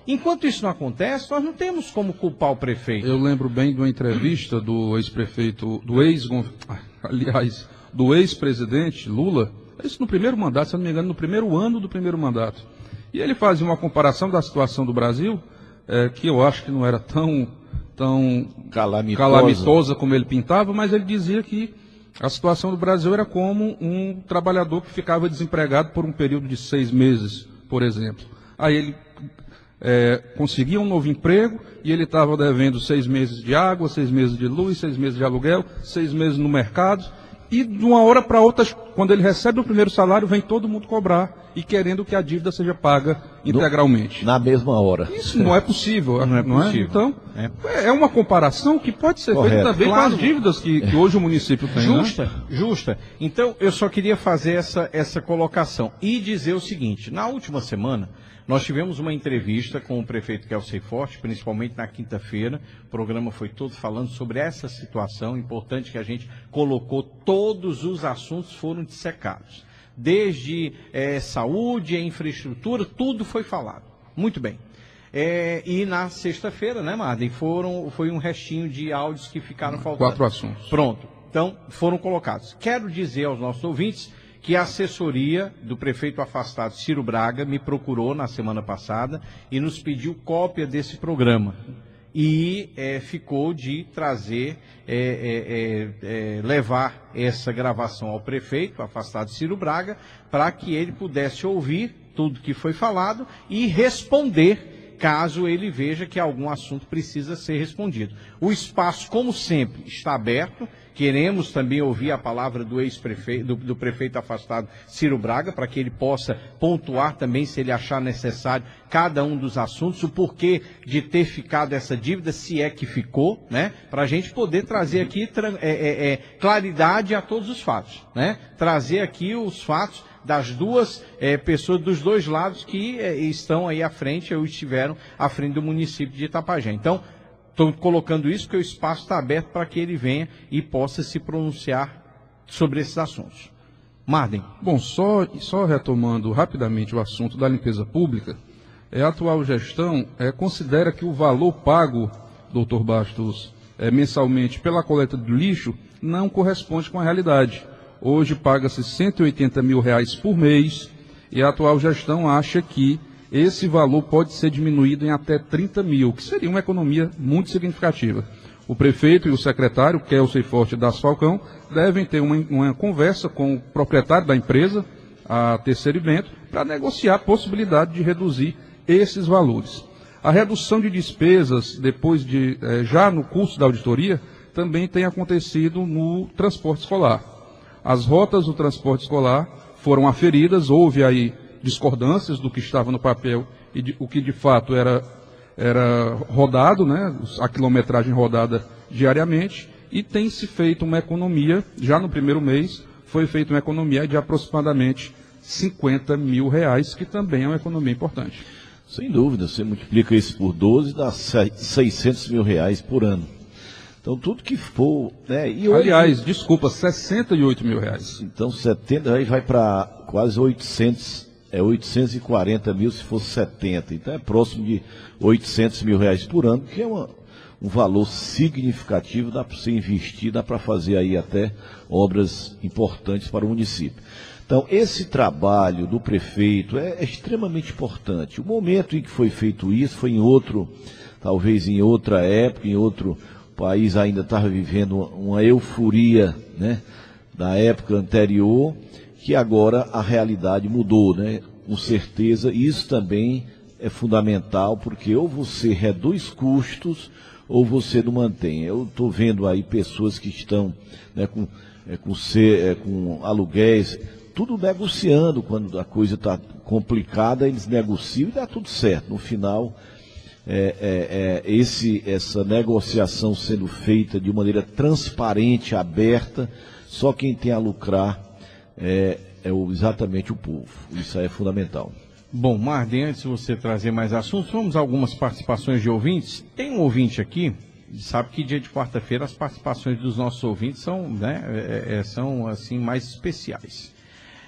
enquanto isso não acontece, nós não temos como culpar o prefeito. Eu lembro bem de uma entrevista do ex-prefeito, do ex-presidente Lula, isso no primeiro mandato, se não me engano, no primeiro ano do primeiro mandato. E ele fazia uma comparação da situação do Brasil, que eu acho que não era tão calamitosa como ele pintava, mas ele dizia que a situação do Brasil era como um trabalhador que ficava desempregado por um período de 6 meses, por exemplo. Aí ele conseguia um novo emprego e ele estava devendo 6 meses de água, 6 meses de luz, 6 meses de aluguel, 6 meses no mercado. E de uma hora para outra, quando ele recebe o primeiro salário, vem todo mundo cobrar e querendo que a dívida seja paga integralmente. Na mesma hora. Isso não é possível. Não é possível. Então, é uma comparação que pode ser feita também com as dívidas que hoje o município tem. Justa. Então, eu só queria fazer essa colocação e dizer o seguinte. Na última semana, nós tivemos uma entrevista com o prefeito Kelsey Forte, principalmente na quinta-feira. O programa foi todo falando sobre essa situação. Importante que a gente colocou, todos os assuntos foram dissecados. Desde saúde, infraestrutura, tudo foi falado. Muito bem. E na sexta-feira, né, Marden, foi um restinho de áudios que ficaram faltando. 4 assuntos. Pronto. Então, foram colocados. Quero dizer aos nossos ouvintes que a assessoria do prefeito afastado Ciro Braga me procurou na semana passada e nos pediu cópia desse programa. E ficou de trazer, levar essa gravação ao prefeito afastado Ciro Braga, para que ele pudesse ouvir tudo que foi falado e responder, caso ele veja que algum assunto precisa ser respondido. O espaço, como sempre, está aberto. Queremos também ouvir a palavra do ex-prefeito, do prefeito afastado Ciro Braga, para que ele possa pontuar também, se ele achar necessário, cada um dos assuntos, o porquê de ter ficado essa dívida, se é que ficou, né? Para a gente poder trazer aqui claridade a todos os fatos, né? Trazer aqui os fatos das duas pessoas, dos dois lados que estão aí à frente, ou estiveram à frente do município de Itapajé. Então, estou colocando isso porque o espaço está aberto para que ele venha e possa se pronunciar sobre esses assuntos. Marden. Bom, só retomando rapidamente o assunto da limpeza pública, a atual gestão considera que o valor pago, doutor Bastos, mensalmente pela coleta do lixo não corresponde com a realidade. Hoje paga-se R$180 mil por mês e a atual gestão acha que esse valor pode ser diminuído em até 30 mil, que seria uma economia muito significativa. O prefeito e o secretário, Kelsey Forte das Falcão, devem ter uma conversa com o proprietário da empresa, a Terceiro Vento, para negociar a possibilidade de reduzir esses valores. A redução de despesas, depois já no curso da auditoria, também tem acontecido no transporte escolar. As rotas do transporte escolar foram aferidas, houve aí discordâncias do que estava no papel e o que de fato era rodado, né, a quilometragem rodada diariamente, e tem se feito uma economia, já no primeiro mês, foi feita uma economia de aproximadamente R$50 mil, que também é uma economia importante. Sem dúvida, você multiplica isso por 12, dá R$600 mil por ano. Então, tudo que for... Né, e hoje, aliás, desculpa, R$68 mil. Então, 70 aí vai para quase 800, 840 mil se fosse 70. Então, é próximo de R$800 mil por ano, que é um valor significativo, dá para você investir, dá para fazer aí até obras importantes para o município. Então, esse trabalho do prefeito é extremamente importante. O momento em que foi feito isso foi em outro, talvez em outra época, em outro... O país ainda estava vivendo uma euforia, né, da época anterior, que agora a realidade mudou, né? Com certeza isso também é fundamental, porque ou você reduz custos ou você não mantém. Eu estou vendo aí pessoas que estão, né, com aluguéis, tudo negociando. Quando a coisa está complicada, eles negociam e dá tudo certo. No final... essa negociação sendo feita de maneira transparente, aberta, só quem tem a lucrar exatamente o povo. Isso aí é fundamental. Bom, Marden, antes de você trazer mais assuntos, vamos a algumas participações de ouvintes. Tem um ouvinte aqui, sabe que dia de quarta-feira as participações dos nossos ouvintes são, né, são assim, mais especiais.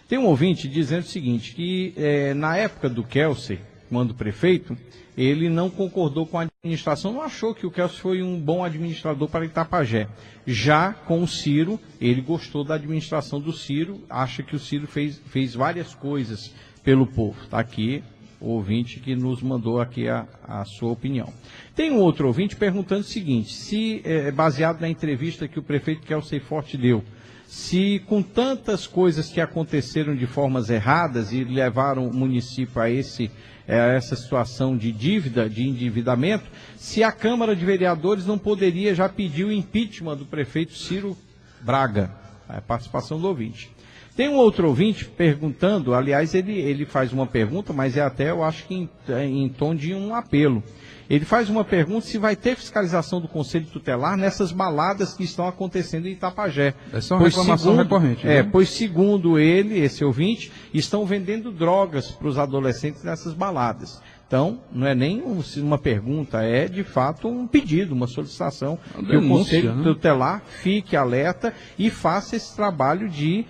Tem um ouvinte dizendo o seguinte, que na época do Kelsey, quando prefeito, ele não concordou com a administração, não achou que o Kelsey foi um bom administrador para Itapajé. Já com o Ciro, ele gostou da administração do Ciro, acha que o Ciro fez várias coisas pelo povo. Está aqui o ouvinte que nos mandou aqui a sua opinião. Tem um outro ouvinte perguntando o seguinte, se, baseado na entrevista que o prefeito Kelsey Forte deu, se com tantas coisas que aconteceram de formas erradas e levaram o município a essa situação de dívida, de endividamento, se a Câmara de Vereadores não poderia já pedir o impeachment do prefeito Ciro Braga. A participação do ouvinte. Tem um outro ouvinte perguntando, aliás, ele faz uma pergunta, mas eu acho que em tom de um apelo. Ele faz uma pergunta se vai ter fiscalização do Conselho Tutelar nessas baladas que estão acontecendo em Itapajé. Essa é uma reclamação recorrente. Né? Pois segundo ele, esse ouvinte, estão vendendo drogas para os adolescentes nessas baladas. Então, não é nem uma pergunta, é de fato um pedido, uma solicitação que o Conselho Tutelar fique alerta e faça esse trabalho de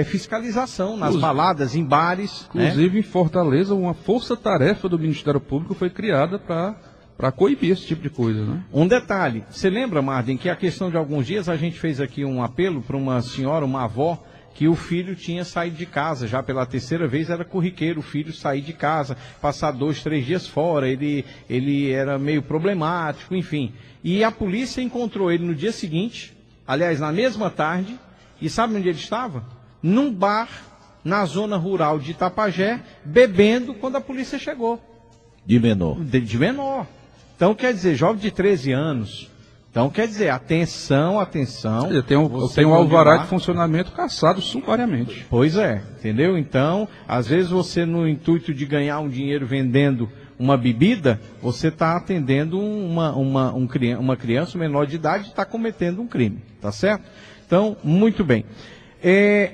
fiscalização nas baladas, em bares. Inclusive, em Fortaleza, uma força-tarefa do Ministério Público foi criada para coibir esse tipo de coisa, né? Um detalhe, você lembra, Marden, que a questão de alguns dias a gente fez aqui um apelo para uma senhora, uma avó, que o filho tinha saído de casa, já pela terceira vez era corriqueiro o filho sair de casa, passar 2, 3 dias fora, ele era meio problemático, enfim. E a polícia encontrou ele no dia seguinte, aliás, na mesma tarde, e sabe onde ele estava? Num bar, na zona rural de Itapajé, bebendo quando a polícia chegou. De menor. De menor. Então, quer dizer, jovem de 13 anos... Então, quer dizer, atenção. Eu tenho um alvará de funcionamento cassado sumariamente. Pois é, entendeu? Então, às vezes você, no intuito de ganhar um dinheiro vendendo uma bebida, você está atendendo uma criança menor de idade e está cometendo um crime, tá certo? Então, muito bem.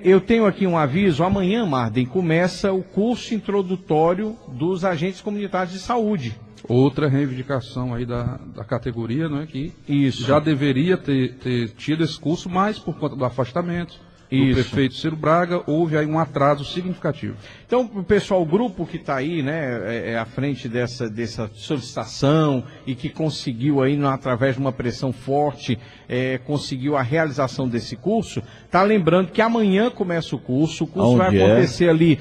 Eu tenho aqui um aviso, amanhã, Marden, começa o curso introdutório dos agentes comunitários de saúde. Outra reivindicação aí da categoria, não é, que isso já deveria ter tido esse curso, mas por conta do afastamento do prefeito Ciro Braga, houve aí um atraso significativo. Então, pessoal, o grupo que está aí, né, à frente dessa solicitação e que conseguiu aí, através de uma pressão forte, conseguiu a realização desse curso, está lembrando que amanhã começa o curso vai acontecer ali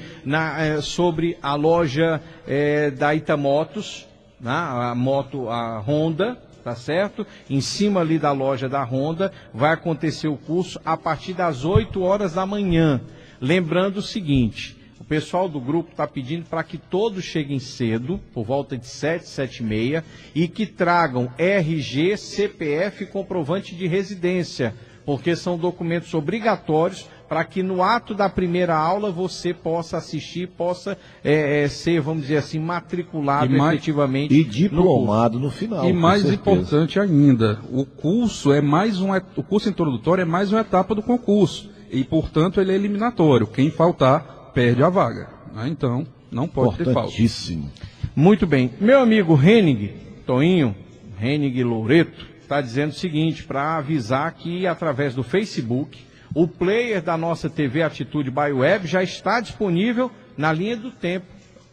sobre a loja da Itamotos, a Honda, tá certo? Em cima ali da loja da Honda, vai acontecer o curso a partir das 8 horas da manhã. Lembrando o seguinte, pessoal do grupo está pedindo para que todos cheguem cedo, por volta de 7, 7h30, e que tragam RG, CPF e comprovante de residência, porque são documentos obrigatórios para que no ato da primeira aula você possa assistir, possa ser, vamos dizer assim, matriculado efetivamente. E diplomado no final. E mais importante ainda, o curso introdutório é mais uma etapa do concurso. E, portanto, ele é eliminatório. Quem faltar, perde a vaga. Então, não pode ter falta. Importantíssimo. Muito bem. Meu amigo Toinho Loureto, está dizendo o seguinte, para avisar que, através do Facebook, o player da nossa TV Atitude by Web já está disponível na linha do tempo.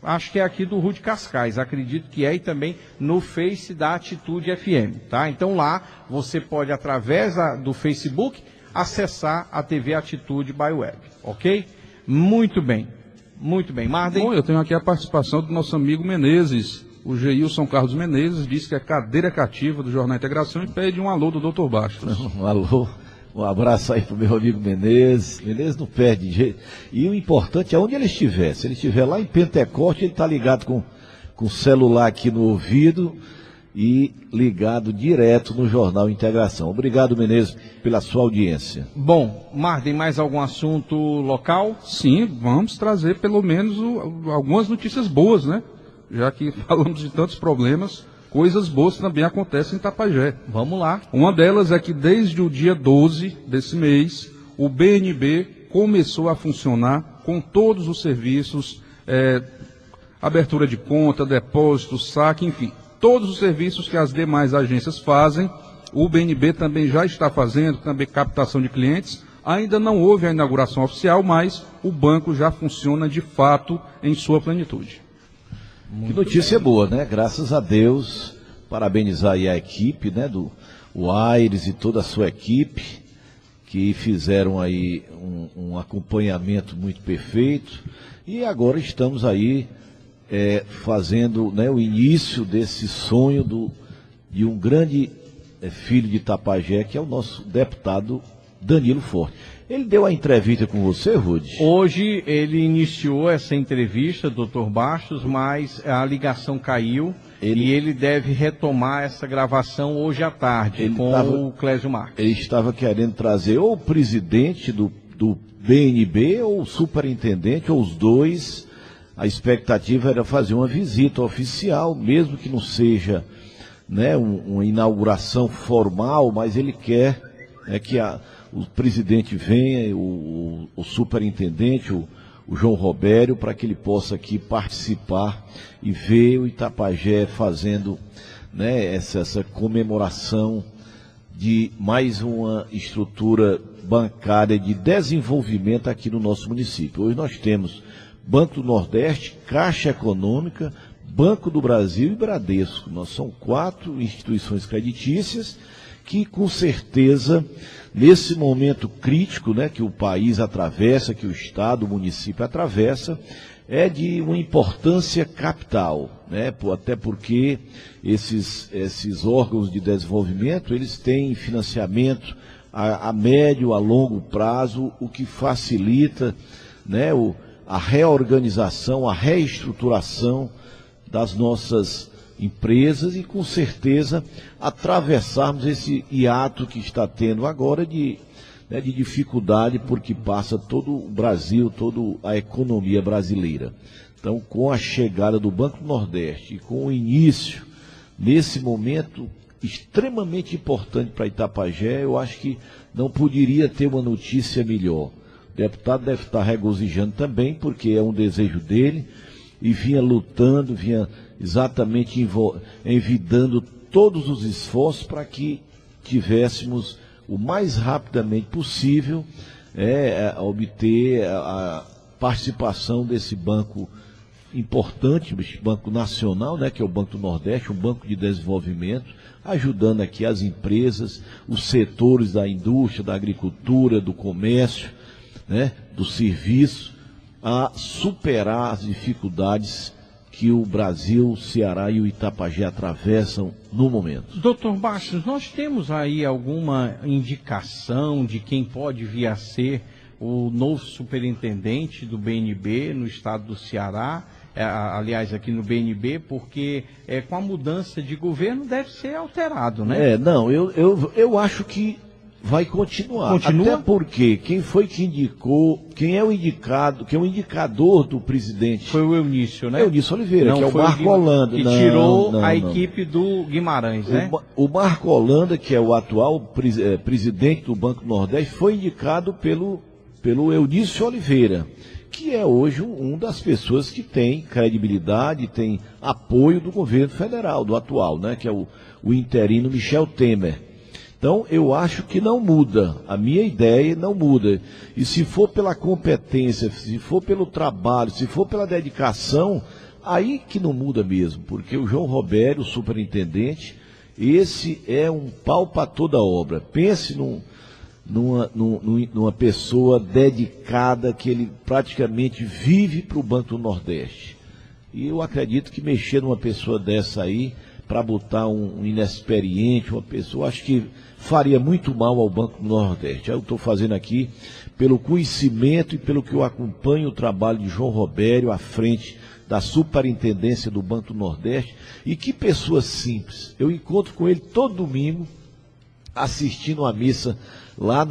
Acho que é aqui do Rude Cascais, acredito que é, e também no Face da Atitude FM, tá? Então lá você pode, através do Facebook, acessar a TV Atitude by Web, ok? Muito bem, Marden. Bom, eu tenho aqui a participação do nosso amigo Menezes, o Geilson Carlos Menezes, diz que é cadeira cativa do Jornal Integração e pede um alô do Dr. Bastos. Um alô. Um abraço aí pro meu amigo Menezes. Menezes não perde jeito. E o importante é onde ele estiver. Se ele estiver lá em Pentecoste, ele está ligado com o celular aqui no ouvido e ligado direto no Jornal Integração. Obrigado, Menezes, pela sua audiência. Bom, Marden, mais algum assunto local? Sim, vamos trazer pelo menos algumas notícias boas, né? Já que falamos de tantos problemas. Coisas boas também acontecem em Itapajé. Vamos lá. Uma delas é que desde o dia 12 desse mês, o BNB começou a funcionar com todos os serviços, abertura de conta, depósito, saque, enfim. Todos os serviços que as demais agências fazem, o BNB também já está fazendo, também captação de clientes. Ainda não houve a inauguração oficial, mas o banco já funciona de fato em sua plenitude. Que notícia boa, né? Graças a Deus, parabenizar aí a equipe, né? O Aires e toda a sua equipe, que fizeram aí um acompanhamento muito perfeito. E agora estamos aí fazendo, né, o início desse sonho de um grande filho de Itapajé, que é o nosso deputado Danilo Forte. Ele deu a entrevista com você, Rude? Hoje ele iniciou essa entrevista, Dr. Bastos, mas a ligação caiu e ele deve retomar essa gravação hoje à tarde o Clésio Marques. Ele estava querendo trazer ou o presidente do BNB ou o superintendente, ou os dois. A expectativa era fazer uma visita oficial, mesmo que não seja, né, uma inauguração formal, mas ele quer que o presidente venha, o superintendente, o João Robério, para que ele possa aqui participar e ver o Itapajé fazendo, né, essa comemoração de mais uma estrutura bancária de desenvolvimento aqui no nosso município. Hoje nós temos Banco do Nordeste, Caixa Econômica, Banco do Brasil e Bradesco. Nós são 4 instituições creditícias que, com certeza, nesse momento crítico, né, que o país atravessa, que o Estado, o município atravessa, é de uma importância capital, né, até porque esses órgãos de desenvolvimento, eles têm financiamento a médio, a longo prazo, o que facilita, né, a reorganização, a reestruturação das nossas empresas e, com certeza, atravessarmos esse hiato que está tendo agora de dificuldade, porque passa todo o Brasil, toda a economia brasileira. Então, com a chegada do Banco do Nordeste e com o início, nesse momento extremamente importante para Itapajé, eu acho que não poderia ter uma notícia melhor. O deputado deve estar regozijando também, porque é um desejo dele, e vinha lutando, vinha exatamente envidando todos os esforços para que tivéssemos o mais rapidamente possível obter a participação desse banco importante, banco nacional, né, que é o Banco do Nordeste, um banco de desenvolvimento, ajudando aqui as empresas, os setores da indústria, da agricultura, do comércio, né, do serviço, a superar as dificuldades que o Brasil, o Ceará e o Itapajé atravessam no momento. Doutor Bastos, nós temos aí alguma indicação de quem pode vir a ser o novo superintendente do BNB no estado do Ceará, aliás, aqui no BNB, porque com a mudança de governo deve ser alterado, né? Não, eu acho que vai continuar. Continua? Até porque quem foi que indicou, quem é o indicado, quem é o indicador do presidente? Foi o Eunício, né? Eunício Oliveira, Não, que é o foi Marco Holanda. Que tirou a equipe do Guimarães, né? O Marco Holanda, que é o atual presidente do Banco do Nordeste, foi indicado pelo Eunício Oliveira, que é hoje uma das pessoas que tem credibilidade, tem apoio do governo federal, do atual, né? Que é o interino Michel Temer. Então, eu acho que não muda. A minha ideia não muda. E se for pela competência, se for pelo trabalho, se for pela dedicação, aí que não muda mesmo. Porque o João Robério, o superintendente, esse é um pau para toda obra. Pense numa pessoa dedicada, que ele praticamente vive para o Banco do Nordeste. E eu acredito que mexer numa pessoa dessa aí, para botar um inexperiente, uma pessoa, acho que faria muito mal ao Banco do Nordeste. Eu estou fazendo aqui pelo conhecimento e pelo que eu acompanho o trabalho de João Robério à frente da superintendência do Banco do Nordeste. E que pessoa simples. Eu encontro com ele todo domingo, assistindo a missa lá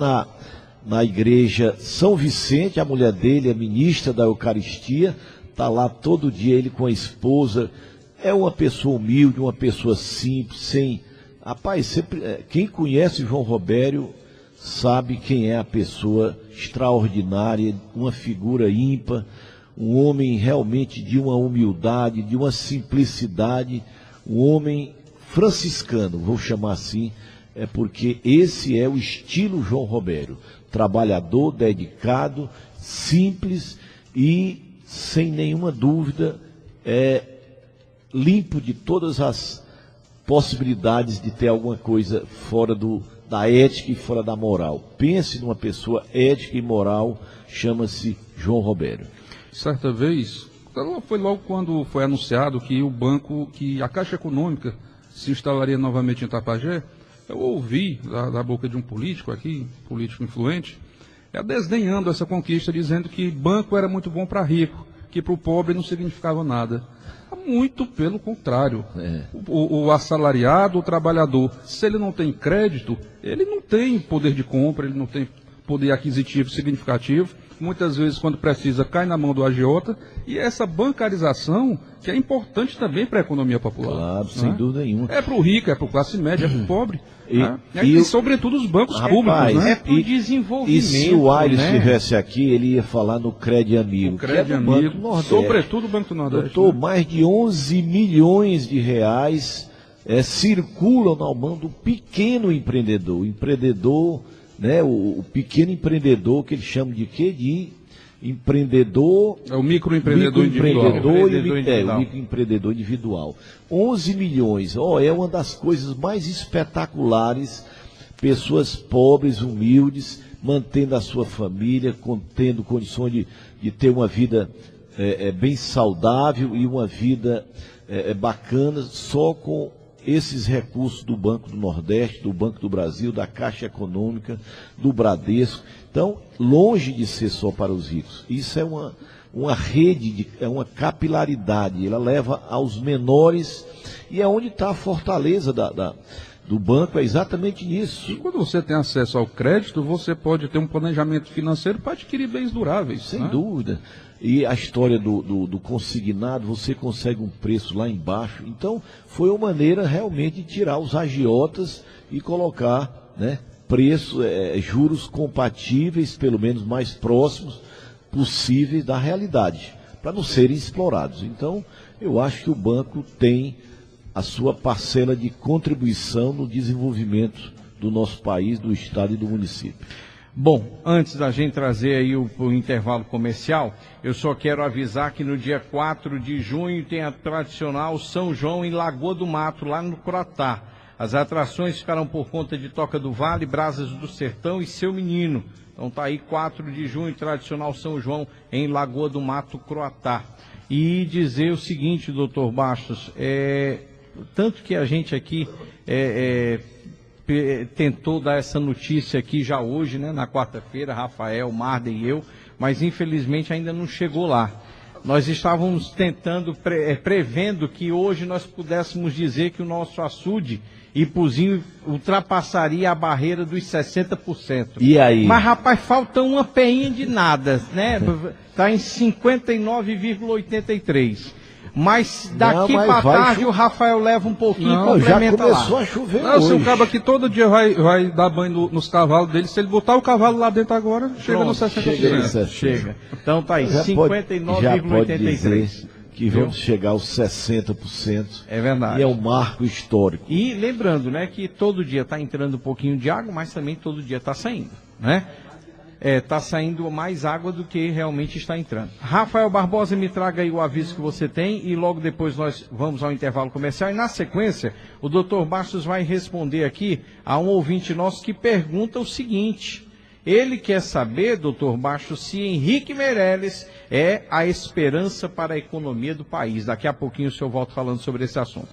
na igreja São Vicente. A mulher dele é ministra da Eucaristia, está lá todo dia ele com a esposa. É uma pessoa humilde, uma pessoa simples, sem... Rapaz, quem conhece João Robério sabe quem é a pessoa extraordinária, uma figura ímpar, um homem realmente de uma humildade, de uma simplicidade, um homem franciscano, vou chamar assim, porque esse é o estilo João Robério, trabalhador, dedicado, simples e, sem nenhuma dúvida, limpo de todas as possibilidades de ter alguma coisa fora da ética e fora da moral. Pense numa pessoa ética e moral, chama-se João Robério. Certa vez, foi logo quando foi anunciado que a Caixa Econômica se instalaria novamente em Tapajé, eu ouvi da boca de um político aqui, político influente, desdenhando essa conquista, dizendo que banco era muito bom para rico, que para o pobre não significava nada. Muito pelo contrário. O assalariado, o trabalhador, se ele não tem crédito, ele não tem poder de compra, ele não tem poder aquisitivo significativo. Muitas vezes, quando precisa, cai na mão do agiota. E essa bancarização, que é importante também para a economia popular. Claro, sem dúvida nenhuma. É para o rico, é para a classe média, é para o pobre. E sobretudo os bancos públicos, né? É para o desenvolvimento. E se o Aires estivesse aqui, ele ia falar no Crédito Amigo. O Crédito Amigo, sobretudo o Banco do Nordeste. Doutor, mais de 11 milhões de reais circulam na mão do pequeno empreendedor. O empreendedor, né, o pequeno empreendedor, que eles chamam de quê? De empreendedor... É o microempreendedor individual. O microempreendedor individual. 11 milhões, é uma das coisas mais espetaculares. Pessoas pobres, humildes, mantendo a sua família, tendo condições de ter uma vida bem saudável e uma vida bacana, só com esses recursos do Banco do Nordeste, do Banco do Brasil, da Caixa Econômica, do Bradesco. Então, longe de ser só para os ricos. Isso é uma rede, é uma capilaridade. Ela leva aos menores, e é onde está a fortaleza do banco, é exatamente nisso. E quando você tem acesso ao crédito, você pode ter um planejamento financeiro para adquirir bens duráveis. Sem dúvida. E a história do consignado, você consegue um preço lá embaixo. Então, foi uma maneira realmente de tirar os agiotas e colocar, né, juros compatíveis, pelo menos mais próximos possíveis da realidade, para não serem explorados. Então, eu acho que o banco tem a sua parcela de contribuição no desenvolvimento do nosso país, do estado e do município. Bom, antes da gente trazer aí o intervalo comercial, eu só quero avisar que no dia 4 de junho tem a tradicional São João em Lagoa do Mato, lá no Croatá. As atrações ficarão por conta de Toca do Vale, Brasas do Sertão e Seu Menino. Então tá aí 4 de junho, tradicional São João em Lagoa do Mato, Croatá. E dizer o seguinte, doutor Bastos, tanto que a gente aqui tentou dar essa notícia aqui já hoje, né, na quarta-feira, Rafael, Marden e eu, mas infelizmente ainda não chegou lá. Nós estávamos tentando, prevendo que hoje nós pudéssemos dizer que o nosso açude Ipuzinho ultrapassaria a barreira dos 60%. E aí? Mas, rapaz, falta uma peinha de nada, né? Está em 59,83%. Mas daqui para tarde o Rafael leva um pouquinho e complementa já começou a chover hoje. Se o cabo aqui todo dia vai dar banho nos cavalos dele, se ele botar o cavalo lá dentro agora, chega no 60%. Chega. Então tá aí, 59,83%. Que vamos chegar aos 60%. É verdade. E é um marco histórico. E lembrando, né, que todo dia está entrando um pouquinho de água, mas também todo dia está saindo, né? Está saindo mais água do que realmente está entrando. Rafael Barbosa, me traga aí o aviso que você tem e logo depois nós vamos ao intervalo comercial. E na sequência, o Dr. Bastos vai responder aqui a um ouvinte nosso que pergunta o seguinte. Ele quer saber, Dr. Bastos, se Henrique Meirelles é a esperança para a economia do país. Daqui a pouquinho o senhor volta falando sobre esse assunto.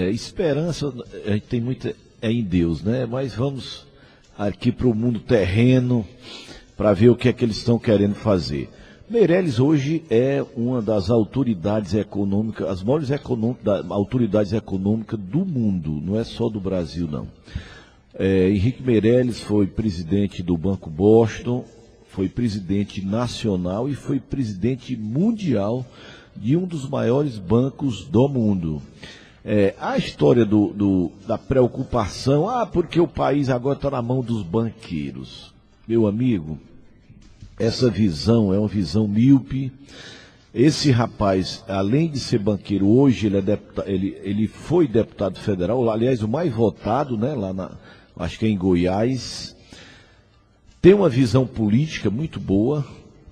Esperança, a gente tem muita em Deus, né? Mas vamos aqui para o mundo terreno, para ver o que é que eles estão querendo fazer. Meirelles hoje é uma das autoridades econômicas, as maiores autoridades econômicas do mundo, não é só do Brasil, não. Henrique Meirelles foi presidente do Banco Boston, foi presidente nacional e foi presidente mundial de um dos maiores bancos do mundo. A história da preocupação, porque o país agora está na mão dos banqueiros. Meu amigo, essa visão é uma visão míope. Esse rapaz, além de ser banqueiro, hoje ele foi deputado federal, aliás, o mais votado, né, acho que é em Goiás. Tem uma visão política muito boa,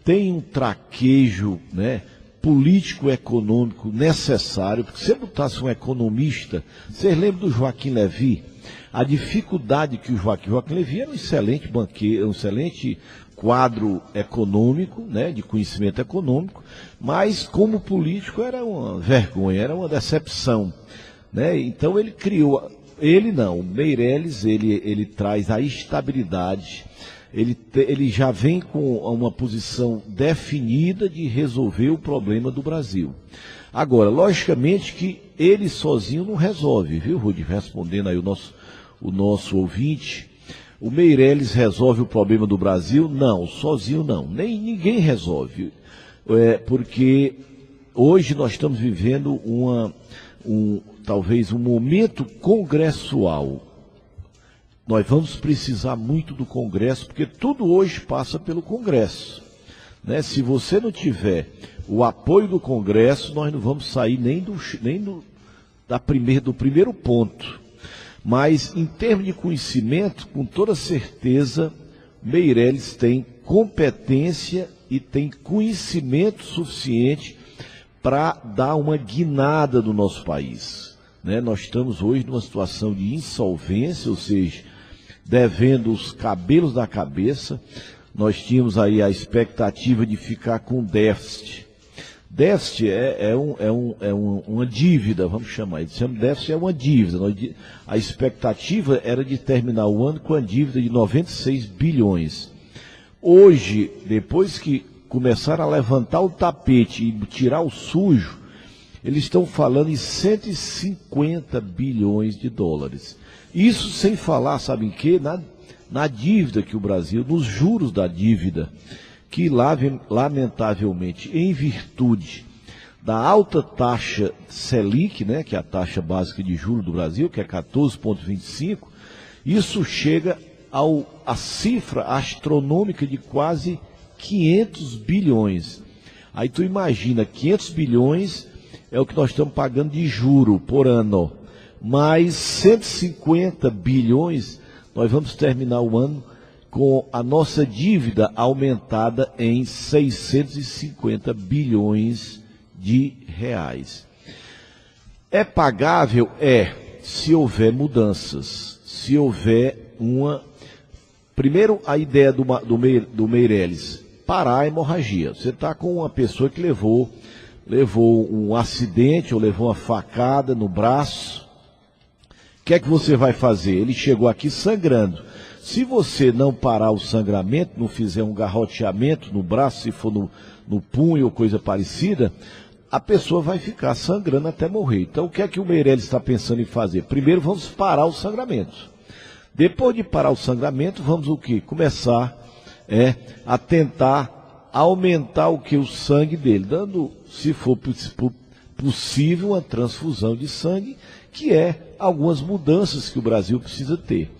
tem um traquejo, né, político-econômico necessário, porque se eu botasse um economista, vocês lembram do Joaquim Levy? A dificuldade que o Joaquim Levy era um excelente banqueiro, um excelente quadro econômico, né, de conhecimento econômico, mas como político era uma vergonha, era uma decepção, né? Então o Meirelles, ele traz a estabilidade. Ele já vem com uma posição definida de resolver o problema do Brasil. Agora, logicamente que ele sozinho não resolve, viu, Rudi? Respondendo aí o nosso ouvinte, o Meirelles resolve o problema do Brasil? Não, sozinho não, ninguém resolve, porque hoje nós estamos vivendo talvez um momento congressual. Nós vamos precisar muito do Congresso, porque tudo hoje passa pelo Congresso, né? Se você não tiver o apoio do Congresso, nós não vamos sair do primeiro ponto. Mas, em termos de conhecimento, com toda certeza, Meirelles tem competência e tem conhecimento suficiente para dar uma guinada no nosso país, né? Nós estamos hoje numa situação de insolvência, ou seja, devendo os cabelos da cabeça. Nós tínhamos aí a expectativa de ficar com déficit. Déficit uma dívida, vamos chamar isso. Déficit é uma dívida. A expectativa era de terminar o ano com a dívida de 96 bilhões. Hoje, depois que começaram a levantar o tapete e tirar o sujo, eles estão falando em 150 bilhões de dólares. Isso sem falar, sabe em quê? Na dívida que o Brasil, nos juros da dívida, que lamentavelmente, em virtude da alta taxa Selic, né, que é a taxa básica de juros do Brasil, que é 14,25, isso chega a cifra astronômica de quase 500 bilhões. Aí tu imagina, 500 bilhões é o que nós estamos pagando de juro por ano. Mais 150 bilhões, nós vamos terminar o ano com a nossa dívida aumentada em 650 bilhões de reais. É pagável? Se houver mudanças, se houver Primeiro, a ideia do Meirelles, parar a hemorragia. Você está com uma pessoa que levou um acidente ou levou uma facada no braço. que é que você vai fazer? Ele chegou aqui sangrando. Se você não parar o sangramento, não fizer um garroteamento no braço, se for no punho ou coisa parecida, a pessoa vai ficar sangrando até morrer. Então, o que é que o Meirelles está pensando em fazer? Primeiro, vamos parar o sangramento. Depois de parar o sangramento, vamos o quê? Começar a tentar aumentar o sangue dele, dando, se for possível, uma transfusão de sangue, que é algumas mudanças que o Brasil precisa ter.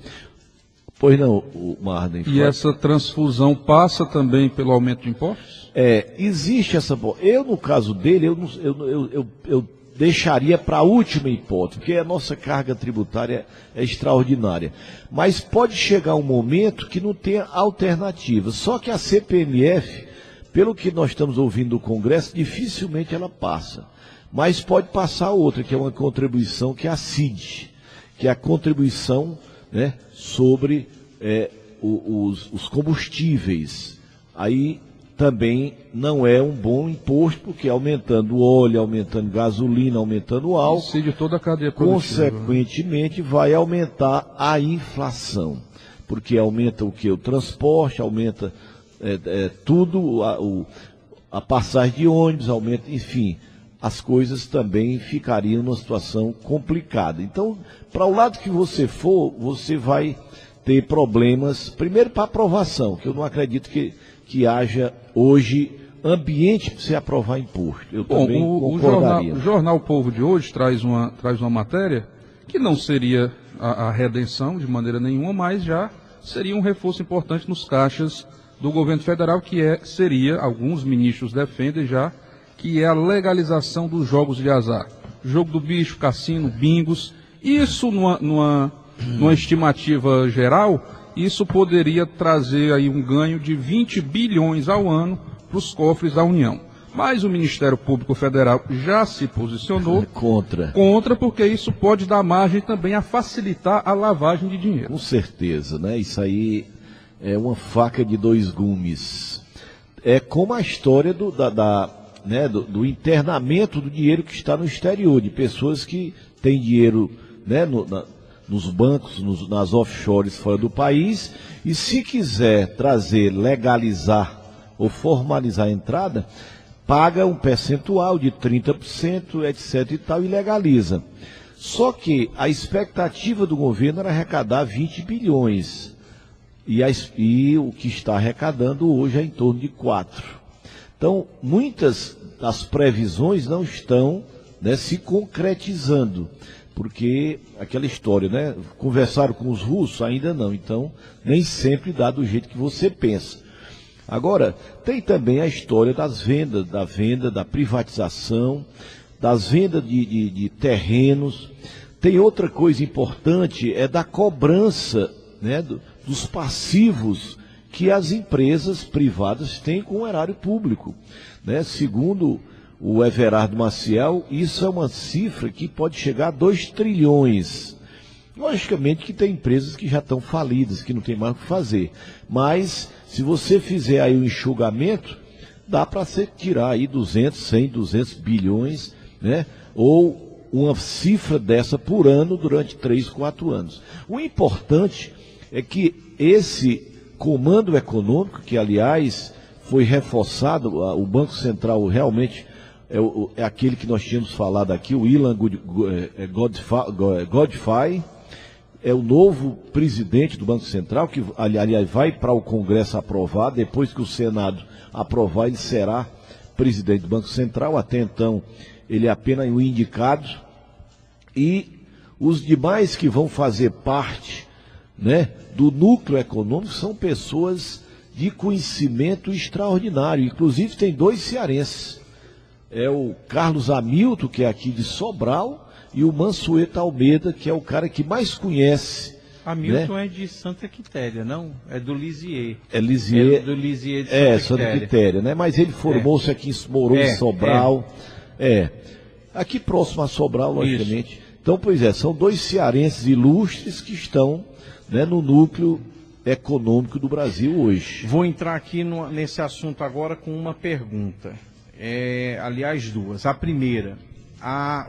Pois não, Marden? E essa transfusão passa também pelo aumento de impostos? Existe essa... Eu, no caso dele, eu deixaria para a última hipótese, porque a nossa carga tributária é extraordinária. Mas pode chegar um momento que não tenha alternativa. Só que a CPMF, pelo que nós estamos ouvindo do Congresso, dificilmente ela passa. Mas pode passar outra, que é uma contribuição, que é a CID, que é a contribuição, né, sobre os combustíveis. Aí também não é um bom imposto, porque aumentando o óleo, aumentando gasolina, aumentando o álcool, incide toda a cadeia produtiva, consequentemente vai aumentar a inflação, porque aumenta o que? O transporte, aumenta tudo, a passagem de ônibus, aumenta, enfim, as coisas também ficariam numa situação complicada. Então, para o lado que você for, você vai ter problemas, primeiro para aprovação, que eu não acredito que haja hoje ambiente para você aprovar imposto. Eu também concordaria. O jornal Povo de hoje traz uma matéria que não seria a redenção de maneira nenhuma, mas já seria um reforço importante nos caixas do governo federal, seria, alguns ministros defendem já, que é a legalização dos jogos de azar. Jogo do bicho, cassino, bingos. Isso, numa estimativa geral, isso poderia trazer aí um ganho de 20 bilhões ao ano para os cofres da União. Mas o Ministério Público Federal já se posicionou contra, porque isso pode dar margem também a facilitar a lavagem de dinheiro. Com certeza, né? Isso aí é uma faca de dois gumes. É como a história do internamento do dinheiro que está no exterior, de pessoas que têm dinheiro, né, nos bancos, nas offshores fora do país, e se quiser legalizar ou formalizar a entrada, paga um percentual de 30%, etc. e tal, e legaliza. Só que a expectativa do governo era arrecadar 20 bilhões, e o que está arrecadando hoje é em torno de 4. Então, muitas das previsões não estão, né, se concretizando, porque aquela história, né, conversaram com os russos? Ainda não, então nem sempre dá do jeito que você pensa. Agora, tem também a história das vendas, da privatização, das vendas de terrenos. Tem outra coisa importante, é da cobrança, né, dos passivos que as empresas privadas têm com o erário público, né? Segundo o Everardo Maciel, isso é uma cifra que pode chegar a 2 trilhões. Logicamente que tem empresas que já estão falidas, que não tem mais o que fazer. Mas, se você fizer aí um enxugamento, dá para você tirar aí 200, 100, 200 bilhões, né? Ou uma cifra dessa por ano durante 3, 4 anos. O importante é que esse comando econômico, que aliás foi reforçado, o Banco Central realmente é aquele que nós tínhamos falado aqui, o Ilan Godfrey, é o novo presidente do Banco Central, que aliás vai para o Congresso aprovar, depois que o Senado aprovar, ele será presidente do Banco Central. Até então ele é apenas um indicado, e os demais que vão fazer parte, né, do núcleo econômico são pessoas de conhecimento extraordinário. Inclusive tem 2 cearenses, é o Carlos Hamilton, que é aqui de Sobral, e o Mansueto Almeida, que é o cara que mais conhece. Hamilton, né? É de Santa Quitéria, não? É do Lisieux. É Lisieux. É do Lisieux de Santa Quitéria, né? Mas ele formou-se aqui, morou em Sobral. Aqui próximo a Sobral, logicamente. Isso. Então, pois são 2 cearenses ilustres que estão, né, no núcleo econômico do Brasil hoje. Vou entrar aqui nesse assunto agora com uma pergunta. Aliás, 2. A primeira,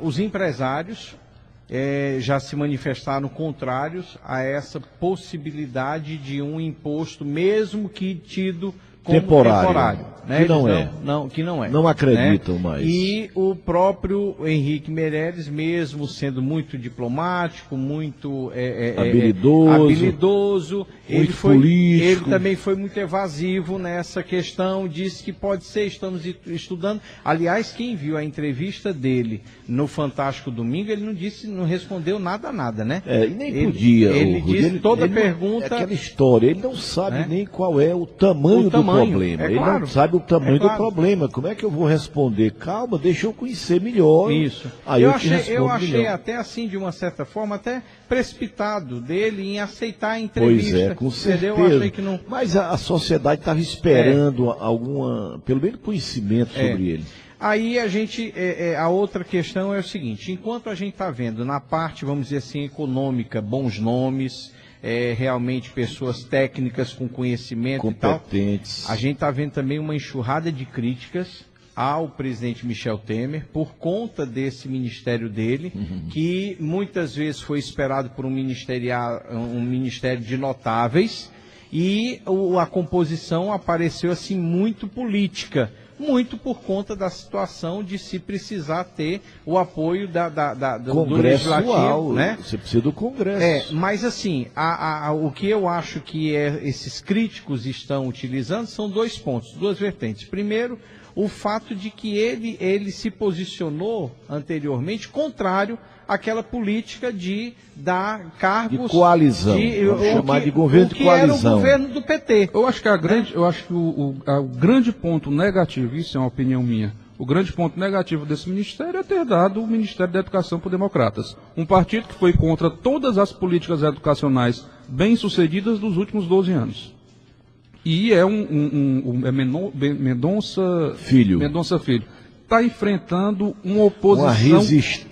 os empresários já se manifestaram contrários a essa possibilidade de um imposto, mesmo que tido como temporário, né? Que não é. Não acreditam, né? Mais. E o próprio Henrique Meirelles, mesmo sendo muito diplomático, muito habilidoso, ele também foi muito evasivo nessa questão, disse que pode ser, estamos estudando. Aliás, quem viu a entrevista dele no Fantástico Domingo, ele não respondeu nada, né? E nem podia. Ele disse toda pergunta... É aquela história, ele não sabe nem qual é o tamanho do problema. Ele não sabe o tamanho do problema. Como é que eu vou responder? Calma, deixa eu conhecer melhor. Isso. Aí eu achei até assim, de uma certa forma, até precipitado dele em aceitar a entrevista. Pois é, com certeza. Eu achei que não... Mas a sociedade estava esperando pelo menos conhecimento sobre ele. Aí a outra questão é o seguinte: enquanto a gente está vendo na parte, vamos dizer assim, econômica, bons nomes, realmente pessoas técnicas com conhecimento competentes, e tal, a gente está vendo também uma enxurrada de críticas ao presidente Michel Temer por conta desse ministério dele, que muitas vezes foi esperado por um ministério de notáveis, e a composição apareceu assim muito política, muito por conta da situação de se precisar ter o apoio do Legislativo, né? Você precisa do Congresso. Mas assim, o que eu acho que esses críticos estão utilizando são dois pontos, duas vertentes. Primeiro, o fato de que ele se posicionou anteriormente contrário àquela política de dar cargos... De coalizão, vamos chamar de governo de coalizão. Que era o governo do PT. Eu acho que o grande ponto negativo, isso é uma opinião minha, o grande ponto negativo desse ministério é ter dado o Ministério da Educação para Democratas. Um partido que foi contra todas as políticas educacionais bem-sucedidas dos últimos 12 anos. E Mendonça Filho. Está enfrentando uma oposição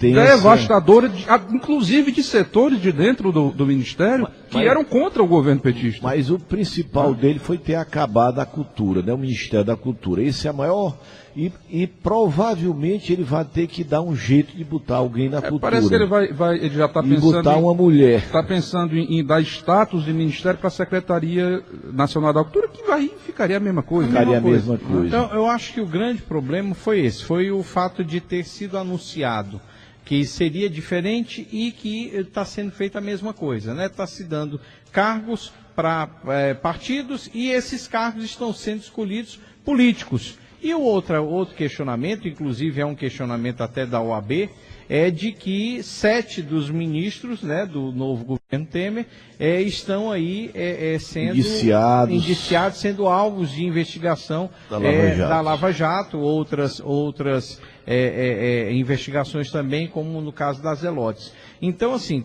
devastadora, inclusive de setores de dentro do Ministério, que eram contra o governo petista. Mas o principal dele foi ter acabado a cultura, né? O Ministério da Cultura. Esse é a maior... E provavelmente ele vai ter que dar um jeito de botar alguém na cultura. Parece que ele já está pensando botar uma mulher. Está pensando em dar status de ministério para a Secretaria Nacional da Cultura, que aí ficaria a mesma coisa. Ficaria a mesma coisa. Então, eu acho que o grande problema foi esse, foi o fato de ter sido anunciado que seria diferente e que está sendo feita a mesma coisa, né? Está se dando cargos para partidos e esses cargos estão sendo escolhidos políticos. E o outro questionamento, inclusive é um questionamento até da OAB, é de que 7 dos ministros, né, do novo governo Temer estão aí sendo indiciados, sendo alvos de investigação da Lava Jato, outras investigações também, como no caso das Zelotes. Então, assim,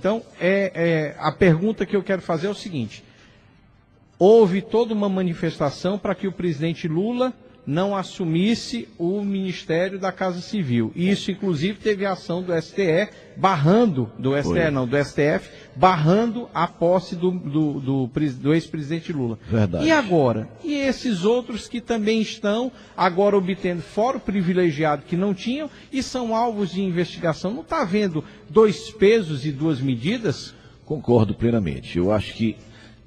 a pergunta que eu quero fazer é o seguinte: houve toda uma manifestação para que o presidente Lula não assumisse o Ministério da Casa Civil. Isso, inclusive, teve a ação do STF, do STF, barrando a posse do ex-presidente Lula. Verdade. E agora? E esses outros que também estão agora obtendo foro privilegiado que não tinham e são alvos de investigação? Não está havendo dois pesos e duas medidas? Concordo plenamente. Eu acho que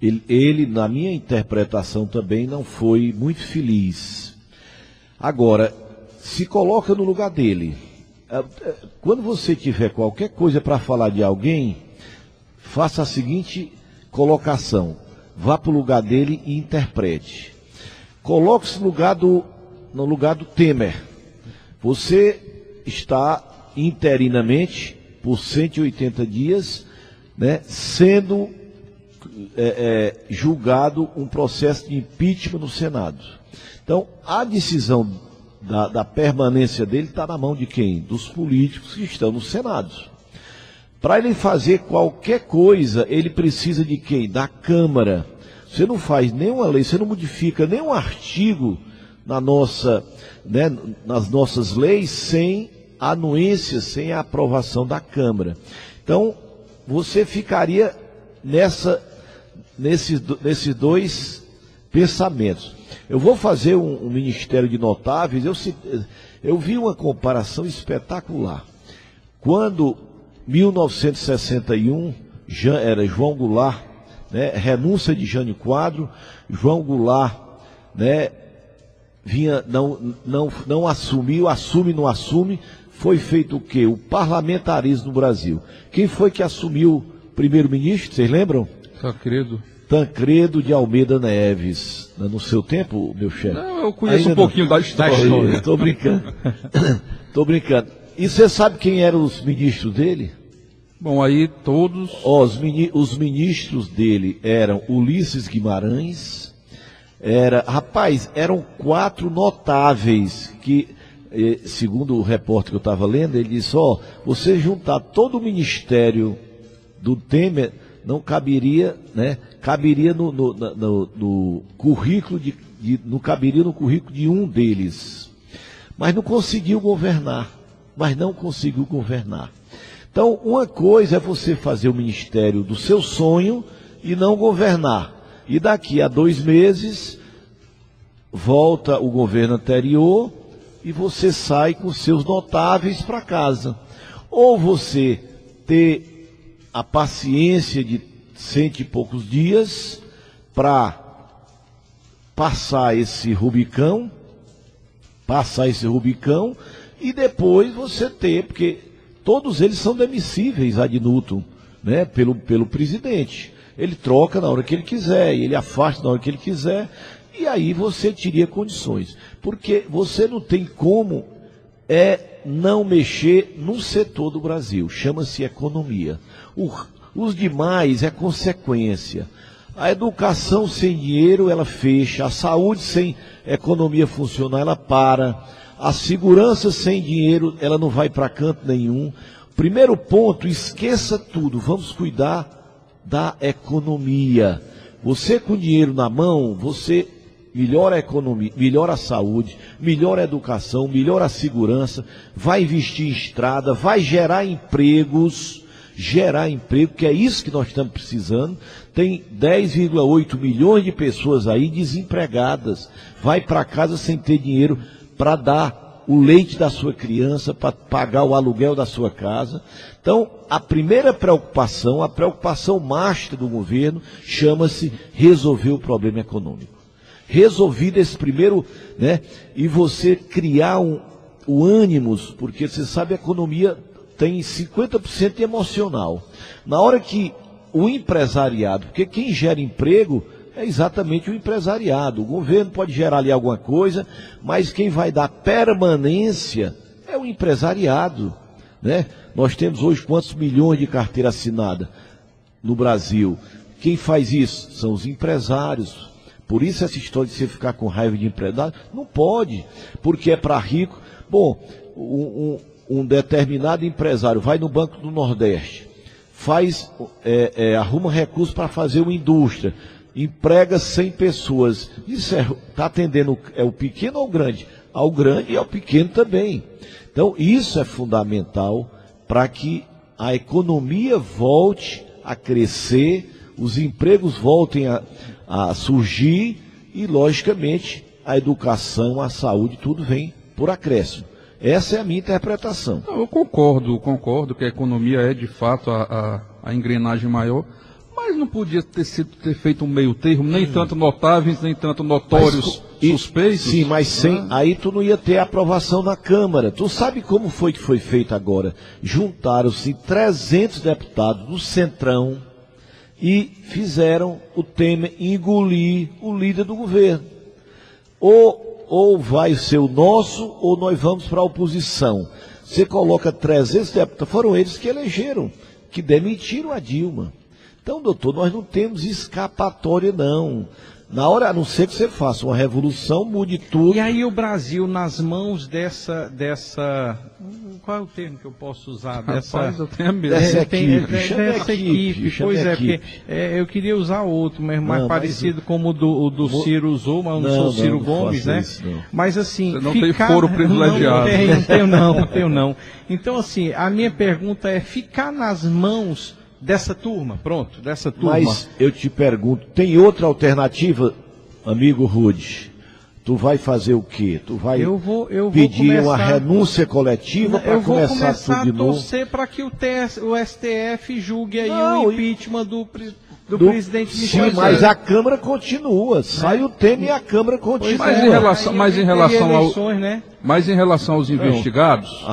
ele, na minha interpretação, também não foi muito feliz. Agora, se coloca no lugar dele. Quando você tiver qualquer coisa para falar de alguém, faça a seguinte colocação: vá para o lugar dele e interprete. Coloque-se no lugar do Temer. Você está interinamente, por 180 dias, né, sendo julgado um processo de impeachment no Senado. Então, a decisão da permanência dele está na mão de quem? Dos políticos que estão no Senado. Para ele fazer qualquer coisa, ele precisa de quem? Da Câmara. Você não faz nenhuma lei, você não modifica nenhum artigo nas nossas leis sem a anuência, sem a aprovação da Câmara. Então, você ficaria nesses dois pensamentos. Eu vou fazer um ministério de notáveis. Eu vi uma comparação espetacular. Quando 1961, era João Goulart, né, renúncia de Jânio Quadro, João Goulart, né, não assumiu, não assume, foi feito o quê? O parlamentarismo no Brasil. Quem foi que assumiu o primeiro-ministro, vocês lembram? Tancredo de Almeida Neves. No seu tempo, meu chefe? Não, eu conheço um pouquinho da história. Estou brincando. Estou brincando. E você sabe quem eram os ministros dele? Bom, aí todos... Os ministros dele eram Ulisses Guimarães, eram 4 notáveis que, segundo o repórter que eu estava lendo, ele disse, você juntar todo o ministério do Temer, não caberia, né? Caberia no currículo não caberia no currículo de um deles. Mas não conseguiu governar. Então, uma coisa é você fazer o ministério do seu sonho e não governar. E daqui a 2 meses, volta o governo anterior e você sai com seus notáveis para casa. Ou você ter a paciência de 100 e poucos dias para passar esse Rubicão, e depois você ter, porque todos eles são demissíveis ad nutum, né, pelo presidente. Ele troca na hora que ele quiser, ele afasta na hora que ele quiser, e aí você teria condições. Porque você não tem como não mexer num setor do Brasil, chama-se economia. Os demais é consequência. A educação sem dinheiro, ela fecha. A saúde sem economia funcionar, ela para. A segurança sem dinheiro, ela não vai para canto nenhum. Primeiro ponto, esqueça tudo. Vamos cuidar da economia. Você com dinheiro na mão, você melhora a economia, melhora a saúde, melhora a educação, melhora a segurança, vai investir em estrada, vai gerar emprego, que é isso que nós estamos precisando. Tem 10,8 milhões de pessoas aí desempregadas. Vai para casa sem ter dinheiro para dar o leite da sua criança, para pagar o aluguel da sua casa. Então, a primeira preocupação, a preocupação master do governo, chama-se resolver o problema econômico. Resolvido esse primeiro, né, e você criar o ânimos, porque você sabe a economia tem 50% emocional. Na hora que o empresariado, porque quem gera emprego é exatamente o empresariado. O governo pode gerar ali alguma coisa, mas quem vai dar permanência é o empresariado, né? Nós temos hoje quantos milhões de carteira assinada no Brasil? Quem faz isso? São os empresários. Por isso essa história de você ficar com raiva de empresário, não pode, porque é para rico. Bom, um determinado empresário vai no Banco do Nordeste, arruma recursos para fazer uma indústria, emprega 100 pessoas. Isso está atendendo o pequeno ou o grande? Ao grande e ao pequeno também. Então, isso é fundamental para que a economia volte a crescer, os empregos voltem a surgir e, logicamente, a educação, a saúde, tudo vem por acréscimo. Essa é a minha interpretação. Eu concordo que a economia é, de fato, a engrenagem maior, mas não podia ter feito um meio termo, nem tanto notáveis, nem tanto notórios suspeitos. Sim, mas aí tu não ia ter aprovação na Câmara. Tu sabe como foi que foi feito agora? Juntaram-se 300 deputados do Centrão e fizeram o Temer engolir o líder do governo. Ou vai ser o nosso, ou nós vamos para a oposição. Você coloca 300 deputados, foram eles que elegeram, que demitiram a Dilma. Então, doutor, nós não temos escapatória, não. Na hora, a não ser que você faça uma revolução, mude tudo. E aí o Brasil, nas mãos dessa qual é o termo que eu posso usar? Dessa equipe. Pois é, eu queria usar outro, mas mais parecido como o do Ciro usou, mas não sou Ciro Gomes, né? Isso, mas assim... Você não tem foro privilegiado. Não tenho não. Então assim, a minha pergunta é ficar nas mãos dessa turma, dessa turma. Mas eu te pergunto, tem outra alternativa, amigo Rude? Tu vai fazer o quê? Tu vai Eu vou pedir uma começar- renúncia coletiva para Eu vou começar começar tudo de a novo? torcer para que o STF julgue aí Não, o e- impeachment do Do- presidente Michel Sim, mas Temer. a Câmara continua. Sai o Temer e a Câmara continua. Mas em relação- Aí mas em teria relação ao- eleições, né? Mas em relação aos investigados,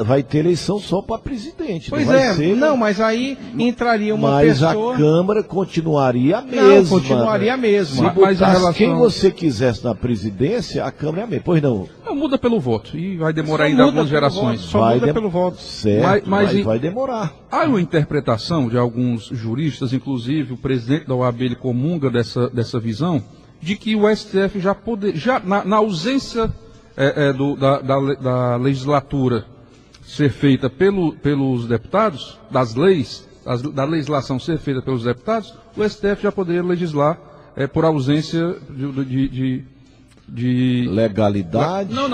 Vai ter eleição só para presidente. Pois não vai é, ser, não, mas aí entraria uma mas pessoa... a Câmara continuaria a Não, mesma. continuaria a Se mesma. Mas em botasse relação- quem você quisesse na presidência, a Câmara é a mesma. Pois não. não muda pelo voto. E vai demorar Só ainda muda algumas pelo gerações. voto, só muda pelo voto. Certo, Mas em- vai demorar. Há uma interpretação de alguns juristas, inclusive o presidente da OAB ele comunga dessa visão, de que o STF na ausência da legislatura ser feita pelos deputados, das leis, da legislação ser feita pelos deputados, o STF já poderia legislar por ausência de Legalidade, Não,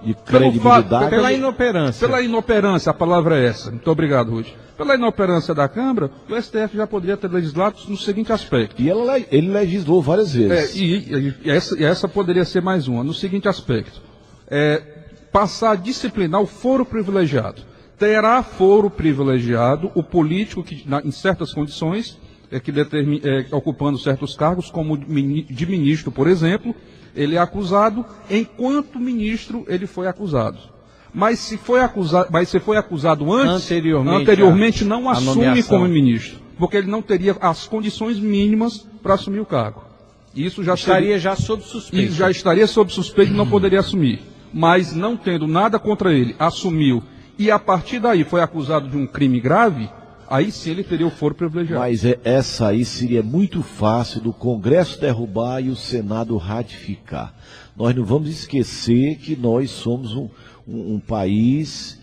de credibilidade. Pela inoperância. pela inoperância, a palavra é essa. Muito obrigado, Ruth. Pela inoperância da Câmara, o STF já poderia ter legislado no seguinte aspecto. E ele legislou várias vezes. E essa poderia ser mais uma, no seguinte aspecto. Passar a disciplinar o foro privilegiado. Terá foro privilegiado o político que, em certas condições, ocupando certos cargos, como de ministro, por exemplo, ele é acusado, enquanto ministro ele foi acusado. Mas se foi acusado anteriormente não a assume nomeação. como ministro, porque ele não teria as condições mínimas para assumir o cargo. Isso já Estaria já sob suspeita. e já estaria sob suspeita e não poderia assumir. Mas não tendo nada contra ele, assumiu e a partir daí foi acusado de um crime grave, aí sim ele teria o foro privilegiado. Mas essa aí seria muito fácil do Congresso derrubar e o Senado ratificar. Nós não vamos esquecer que nós somos um país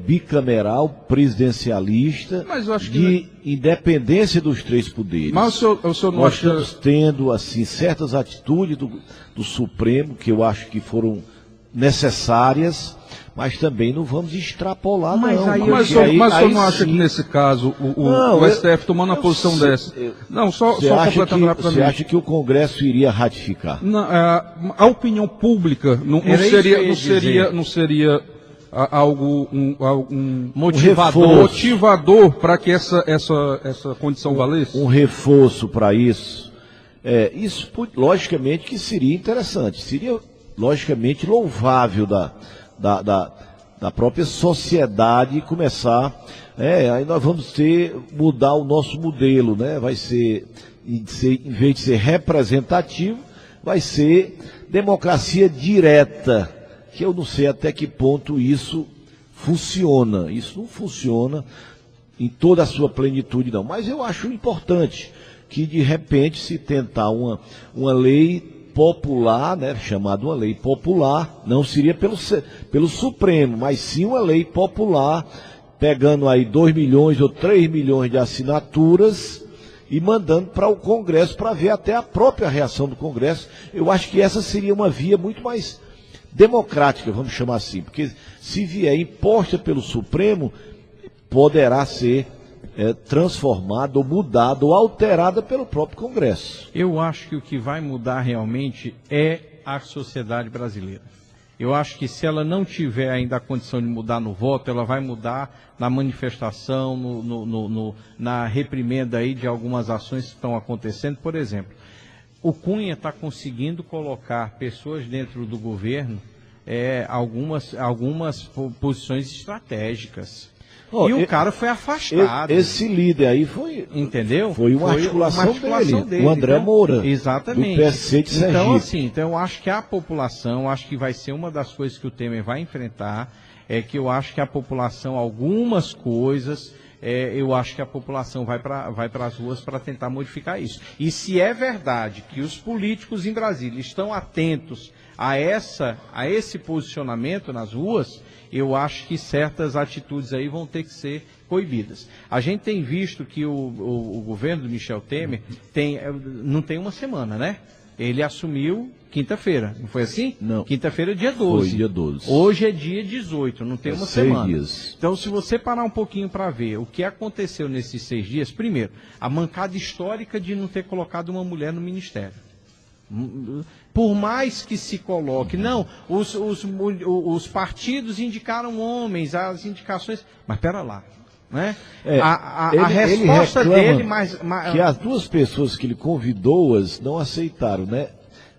bicameral, presidencialista, Mas eu acho que de independência dos três poderes. Mas o senhor não Nós acha... estamos tendo assim, certas atitudes do Supremo que eu acho que foram necessárias, mas também não vamos extrapolar, Mas não. aí eu- Mas o Porque senhor não acha sim. que nesse caso Não, o STF tomando uma posição sei, dessa... Não, só Você completando rapidamente. acha que o Congresso iria ratificar? A opinião pública não Era isso que eu ia dizer. seria algo Motivador. para que essa condição valesse? Um reforço para isso. Isso, logicamente, que seria interessante. Seria, logicamente, louvável da própria sociedade começar. Aí nós vamos mudar o nosso modelo, né? Vai ser, em vez de ser representativo, vai ser democracia direta, que eu não sei até que ponto isso funciona. Isso não funciona em toda a sua plenitude, não. Mas eu acho importante que, de repente, se tentar uma lei popular, né, chamada uma lei popular, não seria pelo Supremo, mas sim uma lei popular, pegando aí 2 milhões ou 3 milhões de assinaturas e mandando para o Congresso para ver até a própria reação do Congresso. Eu acho que essa seria uma via muito mais democrática, vamos chamar assim, porque se vier imposta pelo Supremo, poderá ser transformada ou mudada ou alterada pelo próprio Congresso. Eu acho que o que vai mudar realmente é a sociedade brasileira. Eu acho que se ela não tiver ainda a condição de mudar no voto, ela vai mudar na manifestação, na reprimenda aí de algumas ações que estão acontecendo. Por exemplo, o Cunha está conseguindo colocar pessoas dentro do governo, algumas posições estratégicas. E o cara foi afastado. Esse líder aí foi, entendeu? Foi uma articulação dele, o André Moura, exatamente. do PSC de Sergipe. Então, assim, eu acho que a população, acho que vai ser uma das coisas que o Temer vai enfrentar, que eu acho que a população, algumas coisas, eu acho que a população vai para as ruas para tentar modificar isso. E se é verdade que os políticos em Brasília estão atentos a esse posicionamento nas ruas, eu acho que certas atitudes aí vão ter que ser coibidas. A gente tem visto que o governo do Michel Temer não tem uma semana, né? Ele assumiu quinta-feira, não foi assim? Não. Quinta-feira, dia 12. Foi dia 12. Hoje é dia 18, não tem uma 6 semana. dias. Então, se você parar um pouquinho para ver o que aconteceu nesses 6 dias, primeiro, a mancada histórica de não ter colocado uma mulher no ministério. Por mais que se coloque, não, os partidos indicaram homens, as indicações, mas pera lá, né? A resposta dele, que as duas pessoas que ele convidou-as não aceitaram, né?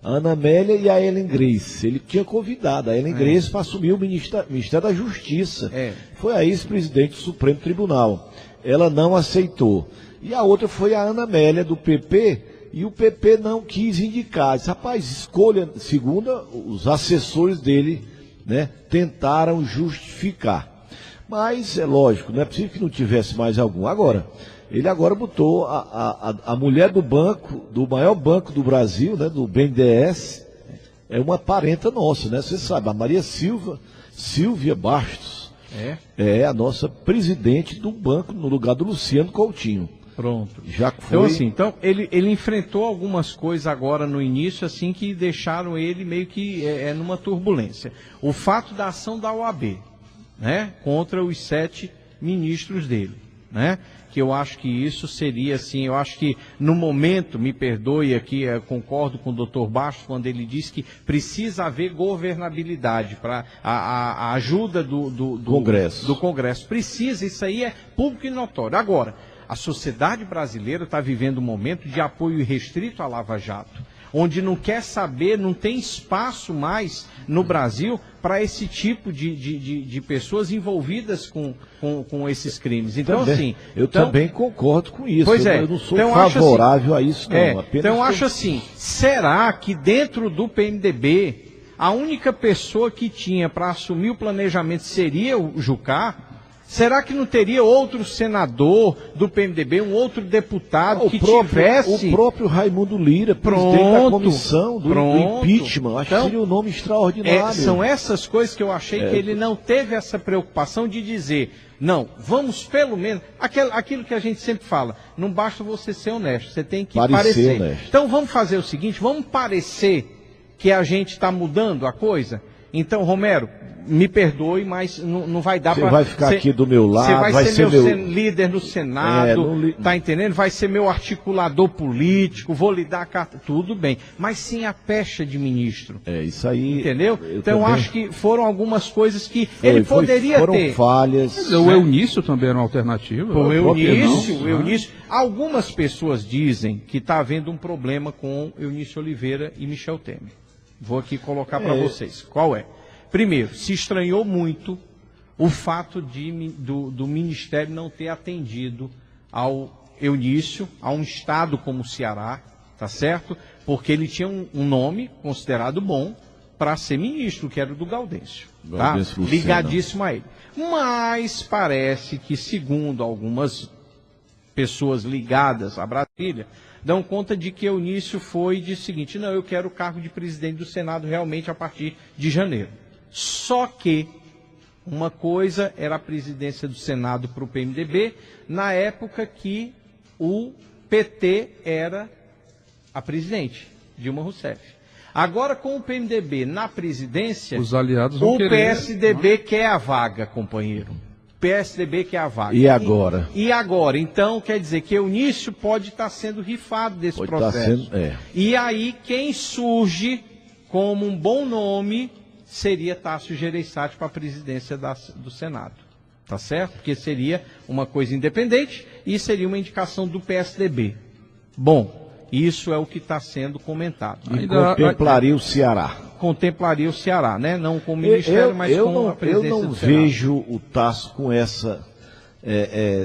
A Ana Amélia e a Ellen Grace. Ele tinha convidado a Ellen Grace para assumir o Ministério da Justiça. Foi a ex-presidente do Supremo Tribunal. Ela não aceitou. E a outra foi a Ana Amélia, do PP, e o PP não quis indicar. Disse, rapaz, escolha, segundo os assessores dele, né, tentaram justificar. Mas é lógico, não é possível que não tivesse mais algum. Agora, ele agora botou a mulher do banco, do maior banco do Brasil, né, do BNDES, é uma parenta nossa, né? Você sabe, a Maria Silvia Bastos, é a nossa presidente do banco, no lugar do Luciano Coutinho. Pronto. Já foi. Então ele enfrentou algumas coisas agora no início, assim, que deixaram ele meio que numa turbulência. O fato da ação da OAB, né, contra os 7 ministros dele, né? Que eu acho que isso seria assim, eu acho que no momento, me perdoe aqui, eu concordo com o doutor Bastos quando ele diz que precisa haver governabilidade para a ajuda do Congresso. Precisa, isso aí é público e notório. Agora, a sociedade brasileira está vivendo um momento de apoio irrestrito à Lava Jato, onde não quer saber, não tem espaço mais no Brasil para esse tipo de pessoas envolvidas com esses crimes. Então, eu também concordo com isso. Pois eu não sou favorável a isso, não. Então, eu acho assim, será que dentro do PMDB, a única pessoa que tinha para assumir o planejamento seria o Jucá? Será que não teria outro senador do PMDB, um outro deputado tivesse... O próprio Raimundo Lira, presidente da comissão do impeachment. Acho que seria um nome extraordinário. São essas coisas que eu achei que ele não teve essa preocupação de dizer, não, vamos pelo menos... Aquilo que a gente sempre fala, não basta você ser honesto, você tem que parecer. Honesto. Então vamos fazer o seguinte, vamos parecer que a gente está mudando a coisa? Então, Romero, me perdoe, mas não vai dar para... Você vai ficar aqui do meu lado, você vai ser meu líder no Senado, tá entendendo? Vai ser meu articulador político, vou lhe dar a carta, tudo bem. Mas sem a pecha de ministro. Isso aí... Entendeu? Então, também acho que foram algumas coisas que ele poderia foram ter. Falhas. Mas o Eunício também era uma alternativa. O Eunício. Algumas pessoas dizem que está havendo um problema com Eunício Oliveira e Michel Temer. Vou aqui colocar para vocês. Qual é? Primeiro, se estranhou muito o fato do Ministério não ter atendido ao Eunício, a um estado como o Ceará, tá certo? Porque ele tinha um nome considerado bom para ser ministro, que era o do Gaudêncio, tá? Ligadíssimo a ele. Mas parece que, segundo algumas pessoas ligadas a Brasília, dão conta de que Eunício foi de seguinte, não, eu quero o cargo de presidente do Senado realmente a partir de janeiro. Só que uma coisa era a presidência do Senado para o PMDB, na época que o PT era a presidente, Dilma Rousseff. Agora, com o PMDB na presidência, os aliados vão querer, PSDB quer a vaga, companheiro. PSDB quer a vaga. E agora? E agora? Então, quer dizer que Eunício pode estar sendo rifado desse processo. E aí, quem surge como um bom nome seria Tássio Gereissati para a presidência do Senado. Tá certo? Porque seria uma coisa independente e seria uma indicação do PSDB. Bom, isso é o que está sendo comentado. E contemplaria o Ceará. Contemplaria o Ceará, né? Não com o Ministério, mas com a presidência do Senado. Eu não vejo o Tássio com essa,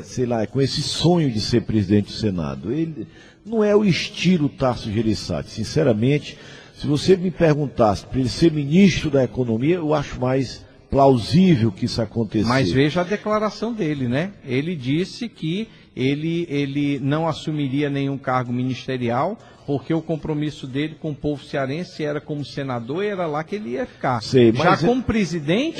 sei lá, com esse sonho de ser presidente do Senado. Ele não é o estilo Tássio Gereissati. Sinceramente, se você me perguntasse para ele ser ministro da Economia, eu acho mais plausível que isso aconteça. Mas veja a declaração dele, né? Ele disse que ele não assumiria nenhum cargo ministerial, porque o compromisso dele com o povo cearense era como senador e era lá que ele ia ficar. Já como presidente...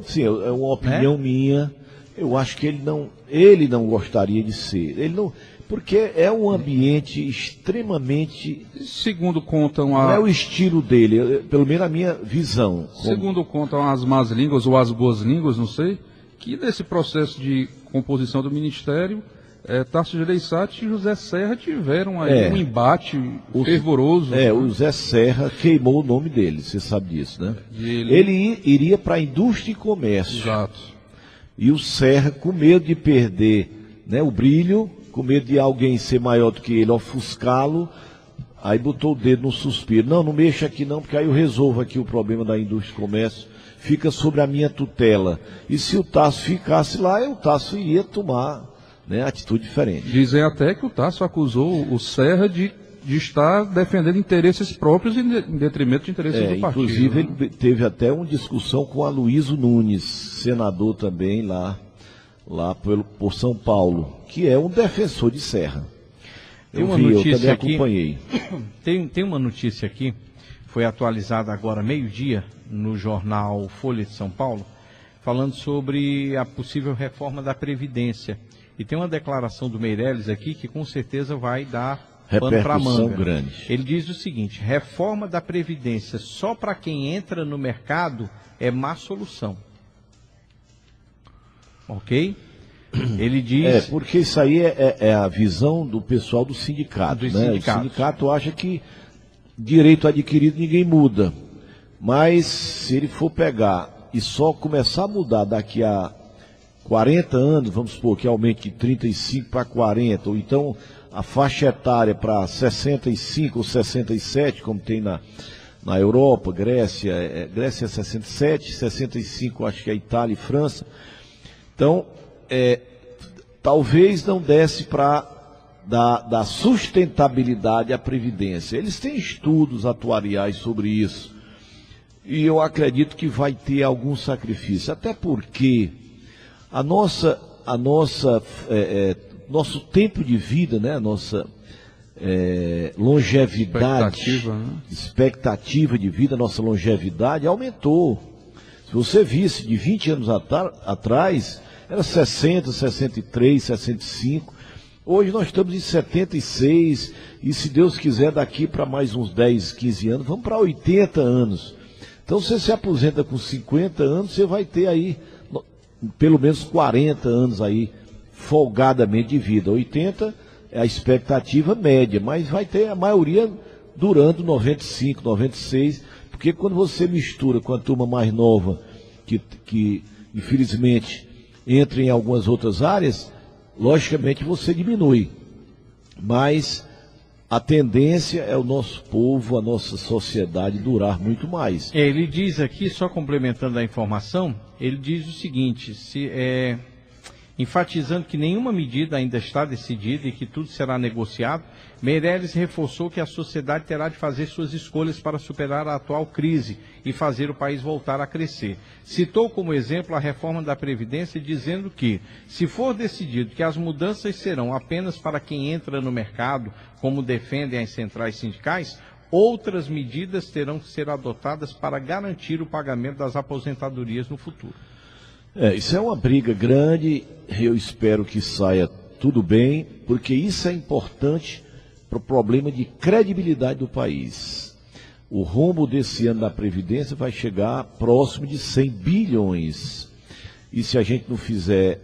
Sim, é uma opinião minha, eu acho que ele não gostaria de ser. Ele não... Porque é um ambiente extremamente... Segundo contam... Não é o estilo dele, pelo menos a minha visão. Segundo contam as más línguas ou as boas línguas, não sei, que nesse processo de composição do Ministério, Tasso Gereissati e José Serra tiveram aí um embate fervoroso. O José Serra queimou o nome dele, você sabe disso, né? Ele iria para a indústria e comércio. Exato. E o Serra, com medo de perder, né, o brilho, com medo de alguém ser maior do que ele, ofuscá-lo, aí botou o dedo no suspiro. Não mexa aqui não, porque aí eu resolvo aqui o problema da indústria e comércio, fica sobre a minha tutela. E se o Tasso ficasse lá, o Tasso iria tomar, né, atitude diferente. Dizem até que o Tasso acusou o Serra de estar defendendo interesses próprios em detrimento de interesses do partido. Inclusive, ele teve até uma discussão com Aloysio Nunes, senador também lá por São Paulo, que é um defensor de Serra. Eu também acompanhei. Tem uma notícia aqui, foi atualizada agora meio-dia no jornal Folha de São Paulo, falando sobre a possível reforma da Previdência. E tem uma declaração do Meirelles aqui que com certeza vai dar pano para manga. Grande. Ele diz o seguinte: reforma da Previdência só para quem entra no mercado é má solução. Ok? Ele diz... porque isso aí é a visão do pessoal do sindicato, né? O sindicato acha que direito adquirido ninguém muda. Mas se ele for pegar e só começar a mudar daqui a 40 anos, vamos supor que aumente de 35 para 40, ou então a faixa etária para 65 ou 67, como tem na Europa, Grécia é 67, 65 acho que é Itália e França. Então, talvez não desse para dar sustentabilidade à Previdência. Eles têm estudos atuariais sobre isso. E eu acredito que vai ter algum sacrifício. Até porque nosso tempo de vida, né? Nossa longevidade, expectativa de vida, nossa longevidade aumentou. Se você visse de 20 anos atrás, era 60, 63, 65. Hoje nós estamos em 76 e, se Deus quiser, daqui para mais uns 10, 15 anos, vamos para 80 anos. Então, se você se aposenta com 50 anos, você vai ter aí pelo menos 40 anos aí folgadamente de vida. 80 é a expectativa média, mas vai ter a maioria durando 95, 96, porque quando você mistura com a turma mais nova, que infelizmente entra em algumas outras áreas, logicamente você diminui. Mas a tendência é o nosso povo, a nossa sociedade durar muito mais. Ele diz aqui, só complementando a informação, ele diz o seguinte, enfatizando que nenhuma medida ainda está decidida e que tudo será negociado, Meirelles reforçou que a sociedade terá de fazer suas escolhas para superar a atual crise e fazer o país voltar a crescer. Citou como exemplo a reforma da Previdência, dizendo que, se for decidido que as mudanças serão apenas para quem entra no mercado, como defendem as centrais sindicais, outras medidas terão que ser adotadas para garantir o pagamento das aposentadorias no futuro. Isso é uma briga grande, eu espero que saia tudo bem, porque isso é importante para o problema de credibilidade do país. O rombo desse ano da Previdência vai chegar próximo de 100 bilhões. E se a gente não fizer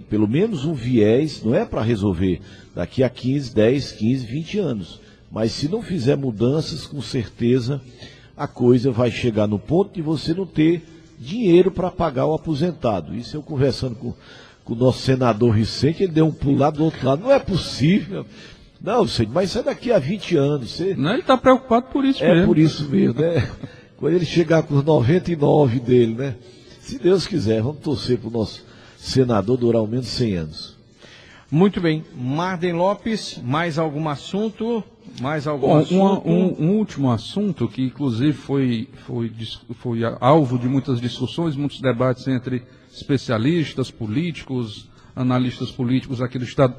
pelo menos um viés, não é para resolver daqui a 15, 10, 15, 20 anos. Mas se não fizer mudanças, com certeza a coisa vai chegar no ponto de você não ter dinheiro para pagar o aposentado. Isso eu conversando com o nosso senador Vicente, ele deu um pulo lá do outro lado. Não é possível. Não, Vicente, mas isso é daqui a 20 anos. Não, ele está preocupado por isso mesmo. É por isso mesmo, né? Quando ele chegar com os 99 dele, né? Se Deus quiser, vamos torcer para o nosso senador durar ao menos 100 anos. Muito bem. Marden Lopes, mais algum assunto? Um último assunto que inclusive foi alvo de muitas discussões, muitos debates entre especialistas, políticos, analistas políticos aqui do estado,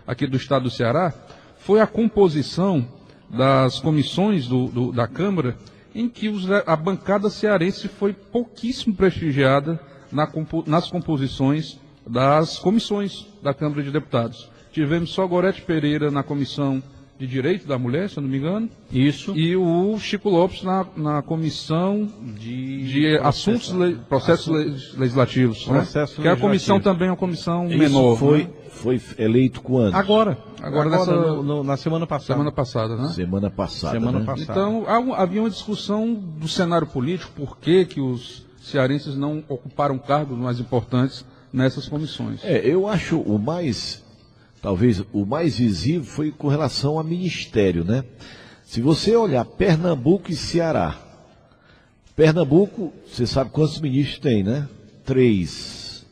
aqui do estado do Ceará, foi a composição das comissões da Câmara, em que a bancada cearense foi pouquíssimo prestigiada nas composições das comissões da Câmara de Deputados. Tivemos só Gorete Pereira na comissão de Direito da Mulher, se eu não me engano. Isso. E o Chico Lopes na Comissão de Processos Legislativos. Né? Que a comissão também é uma comissão menor. Foi eleito quando? Agora na semana passada. Semana passada, né? Semana passada. Então, havia uma discussão do cenário político, por que os cearenses não ocuparam cargos mais importantes nessas comissões. Eu acho talvez o mais visível foi com relação a ministério, né? Se você olhar Pernambuco e Ceará, Pernambuco, você sabe quantos ministros tem, né? 3.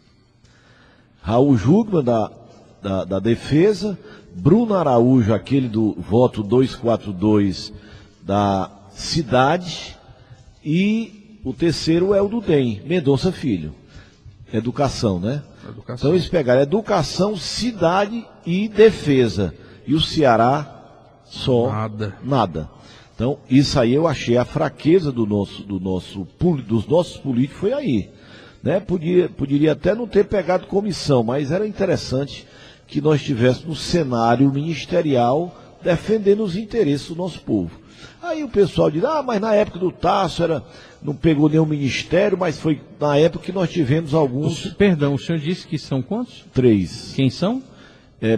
Raul Jugman, da Defesa, Bruno Araújo, aquele do voto 242 da Cidade, e o terceiro é o do DEM, Mendonça Filho. Educação, né? Então eles pegaram Educação, Cidade e Defesa. E o Ceará só nada. Então isso aí eu achei a fraqueza dos nossos políticos foi aí. Né? Poderia até não ter pegado comissão, mas era interessante que nós tivéssemos um cenário ministerial defendendo os interesses do nosso povo. Aí o pessoal diz, mas na época do Tasso não pegou nenhum ministério, mas foi na época que nós tivemos alguns... Perdão, o senhor disse que são quantos? 3. Quem são?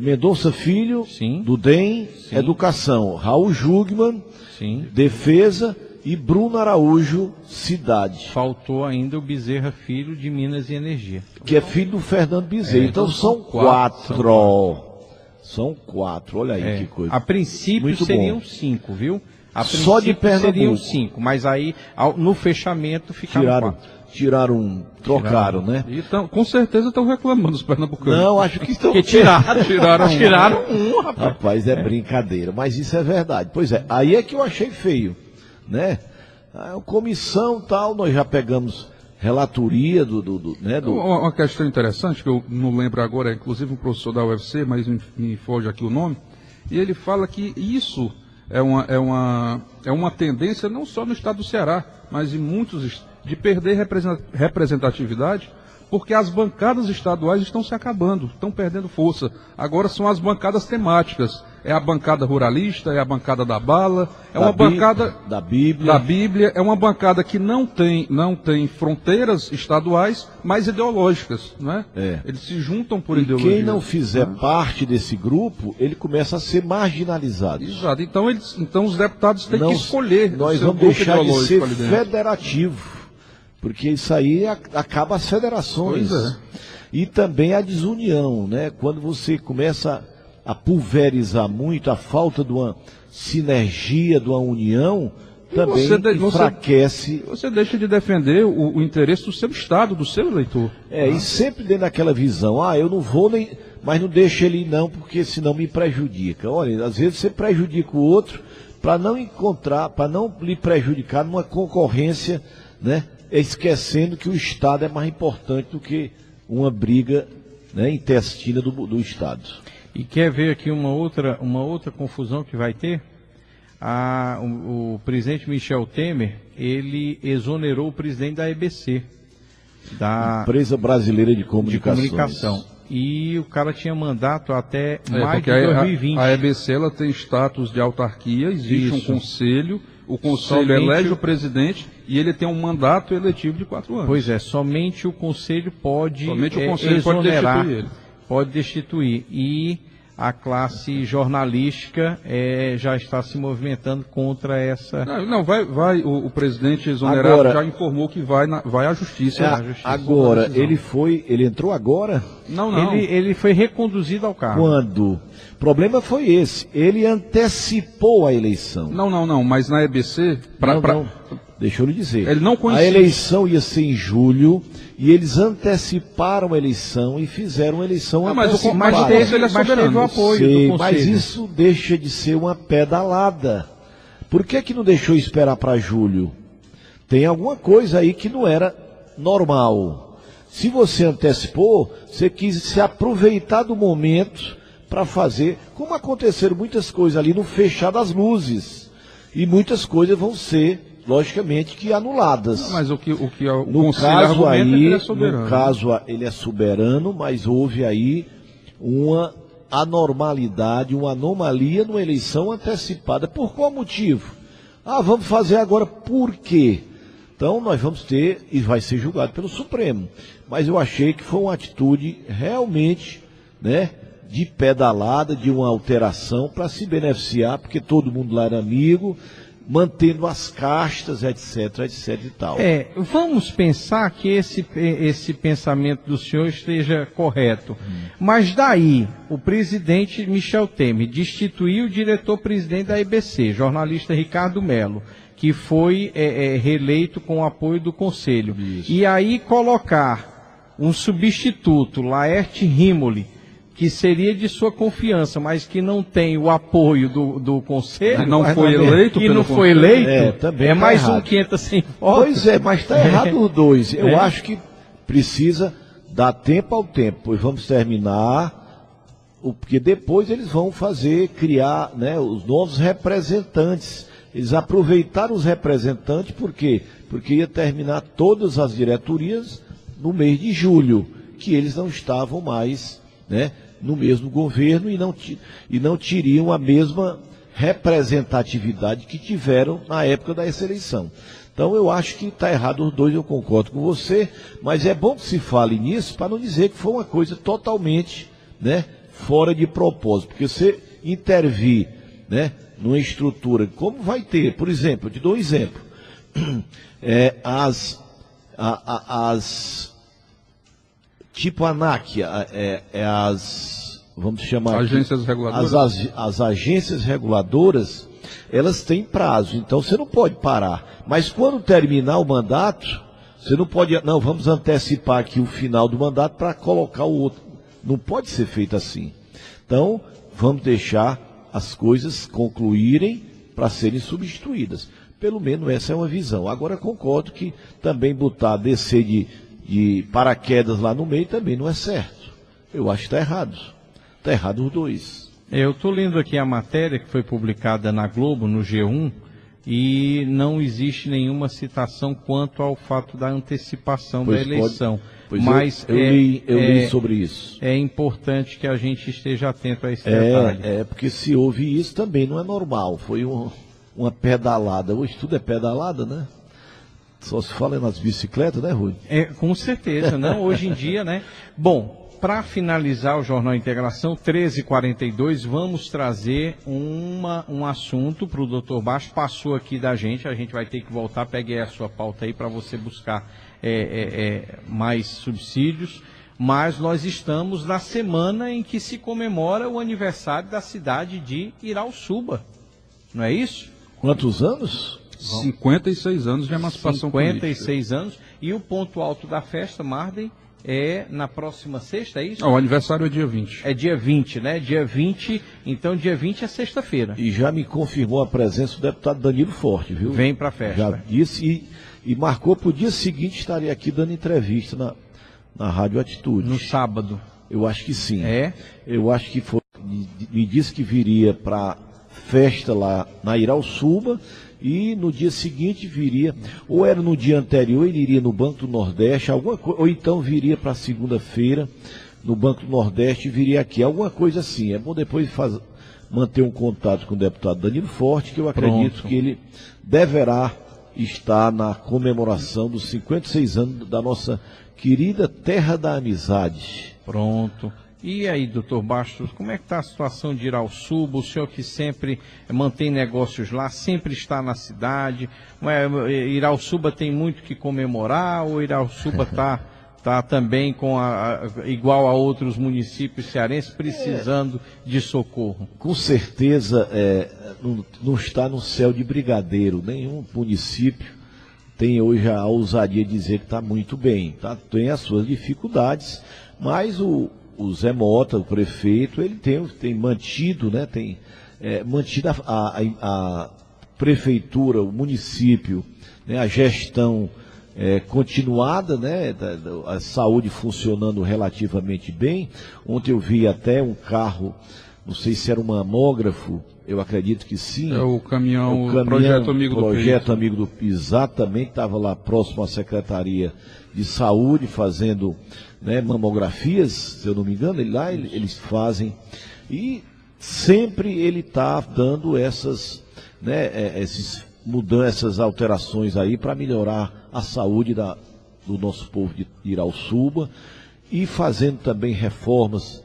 Mendonça Filho, sim, do DEM, sim, Educação, Raul Jugman, sim, Defesa, e Bruno Araújo, Cidade. Faltou ainda o Bezerra Filho, de Minas e Energia. Que é filho do Fernando Bezerra. Então são 4. São 4, olha aí que coisa. A princípio muito seriam bom. 5, viu? A princípio só de Pernambuco. Seriam 5, mas aí no fechamento ficaram 4. Trocaram, né? Então, com certeza estão reclamando os pernambucanos. Não, acho que estão... Tiraram um, rapaz. Rapaz, é brincadeira, mas isso é verdade. Pois é, aí é que eu achei feio, né? A comissão tal, nós já pegamos relatoria Uma questão interessante, que eu não lembro agora, é inclusive um professor da UFC, mas me foge aqui o nome, e ele fala que isso é uma tendência não só no estado do Ceará, mas em muitos estados, de perder representatividade, porque as bancadas estaduais estão se acabando, estão perdendo força. Agora são as bancadas temáticas. É a bancada ruralista, é a bancada da bala, uma bancada da Bíblia, é uma bancada que não tem fronteiras estaduais, mas ideológicas, né? Eles se juntam por ideologia. Quem não fizer parte desse grupo, ele começa a ser marginalizado. Exato. Então os deputados têm que escolher. Nós vamos deixar de ser federativo. Porque isso aí acaba as federações. Pois é. E também a desunião, né? Quando você começa a pulverizar muito a falta de uma sinergia, de uma união, também enfraquece. Você deixa de defender o interesse do seu Estado, do seu eleitor. E sempre dentro daquela visão, eu não vou mas não deixa ele ir não, porque senão me prejudica. Olha, às vezes você prejudica o outro para não lhe prejudicar numa concorrência, né? Esquecendo que o Estado é mais importante do que uma briga, né, intestina do Estado. E quer ver aqui uma outra confusão que vai ter? O presidente Michel Temer, ele exonerou o presidente da EBC, da Empresa Brasileira de Comunicação. E o cara tinha mandato até maio de 2020. A EBC ela tem status de autarquia, existe um conselho, o conselho elege o presidente e ele tem um mandato eletivo de 4 anos. Pois é, somente o conselho pode exonerar, pode destituir. E a classe jornalística já está se movimentando contra essa... O presidente exonerado agora, já informou que vai à justiça. Agora, ele entrou agora? Não. Ele foi reconduzido ao cargo. Quando? O problema foi esse, ele antecipou a eleição. Não, mas na EBC... Deixa eu lhe dizer. Ele não conhecia. A eleição ia ser em julho e eles anteciparam a eleição e fizeram uma eleição antecipada. Mas teve o apoio do Conselho. Mas isso deixa de ser uma pedalada. Por que não deixou esperar para julho? Tem alguma coisa aí que não era normal. Se você antecipou, você quis se aproveitar do momento para fazer, como aconteceram muitas coisas ali no fechar das luzes. E muitas coisas vão ser, logicamente, que anuladas. Mas o no caso aí, ele é soberano, mas houve aí uma anormalidade, uma anomalia numa eleição antecipada. Por qual motivo? Vamos fazer agora por quê? Então nós vamos ter, e vai ser julgado pelo Supremo. Mas eu achei que foi uma atitude realmente, né, de pedalada, de uma alteração para se beneficiar, porque todo mundo lá era amigo, mantendo as castas, etc, etc e tal. Vamos pensar que esse pensamento do senhor esteja correto. Mas daí, o presidente Michel Temer destituiu o diretor-presidente da EBC, jornalista Ricardo Mello, que foi reeleito com o apoio do Conselho. Isso. E aí colocar um substituto, Laerte Rimoli, que seria de sua confiança, mas que não tem o apoio do Conselho. Não foi eleito e não foi eleito, também mais errado. Um que entra sem voto. Pois mas está errado os dois. Eu acho que precisa dar tempo ao tempo, pois vamos terminar, porque depois eles vão criar, né, os novos representantes. Eles aproveitaram os representantes, por quê? Porque ia terminar todas as diretorias no mês de julho, que eles não estavam mais, né, no mesmo governo e não teriam a mesma representatividade que tiveram na época dessa eleição. Então eu acho que está errado os dois, eu concordo com você, mas é bom que se fale nisso para não dizer que foi uma coisa totalmente, né, fora de propósito, porque você intervir, né, numa estrutura, como vai ter, por exemplo, eu te dou um exemplo, tipo a ANAC, vamos chamar agências reguladoras. As agências reguladoras, elas têm prazo, então você não pode parar. Mas quando terminar o mandato, você não pode, vamos antecipar aqui o final do mandato para colocar o outro. Não pode ser feito assim. Então, vamos deixar as coisas concluírem para serem substituídas. Pelo menos essa é uma visão. Agora concordo que também descer de paraquedas lá no meio também não é certo. Eu acho que está errado. Está errado os dois. Eu estou lendo aqui a matéria que foi publicada na Globo, no G1, e não existe nenhuma citação quanto ao fato da antecipação da eleição. Mas eu li sobre isso. É importante que a gente esteja atento a esse detalhe. Porque se houve isso também não é normal. Foi uma pedalada. Hoje tudo é pedalada, né? Só se fala nas bicicletas, né, Rui? Com certeza, não? Hoje em dia, né? Bom, para finalizar o Jornal Integração, 13h42, vamos trazer um assunto para o Dr. Baixo. Passou aqui da gente, a gente vai ter que voltar. Peguei a sua pauta aí para você buscar mais subsídios. Mas nós estamos na semana em que se comemora o aniversário da cidade de Irauçuba. Não é isso? Quantos anos? 56 anos de emancipação política. 56 anos. E o ponto alto da festa, Marden, é na próxima sexta, é isso? O aniversário é dia 20. É dia 20, né? Dia 20, então dia 20 é sexta-feira. E já me confirmou a presença do deputado Danilo Forte, viu? Vem para a festa. Já disse e marcou para o dia seguinte estaria aqui dando entrevista na Rádio Atitude. No sábado. Eu acho que sim. Eu acho que foi. Me disse que viria para festa lá na Irauçuba. E no dia seguinte viria, ou era no dia anterior, ele iria no Banco do Nordeste, alguma coisa, ou então viria para segunda-feira no Banco do Nordeste e viria aqui, alguma coisa assim. É bom depois manter um contato com o deputado Danilo Forte, que eu acredito que ele deverá estar na comemoração dos 56 anos da nossa querida Terra da Amizade. Pronto. E aí, doutor Bastos, como é que está a situação de Irauçuba? O senhor que sempre mantém negócios lá, sempre está na cidade. Irauçuba tem muito que comemorar ou Irauçuba está também igual a outros municípios cearenses precisando de socorro? Com certeza não está no céu de brigadeiro. Nenhum município tem hoje a ousadia de dizer que está muito bem. Tem as suas dificuldades, mas o Zé Mota, o prefeito, ele tem mantido, né, mantido a prefeitura, o município, né, a gestão continuada, né, a saúde funcionando relativamente bem. Ontem eu vi até um carro, não sei se era um mamógrafo, eu acredito que sim. O caminhão Projeto Amigo do Projeto Amigo do exatamente, estava lá próximo à Secretaria de Saúde, fazendo, né, mamografias, se eu não me engano, eles fazem. E sempre ele está dando essas alterações aí para melhorar a saúde do nosso povo de Irauçuba e fazendo também reformas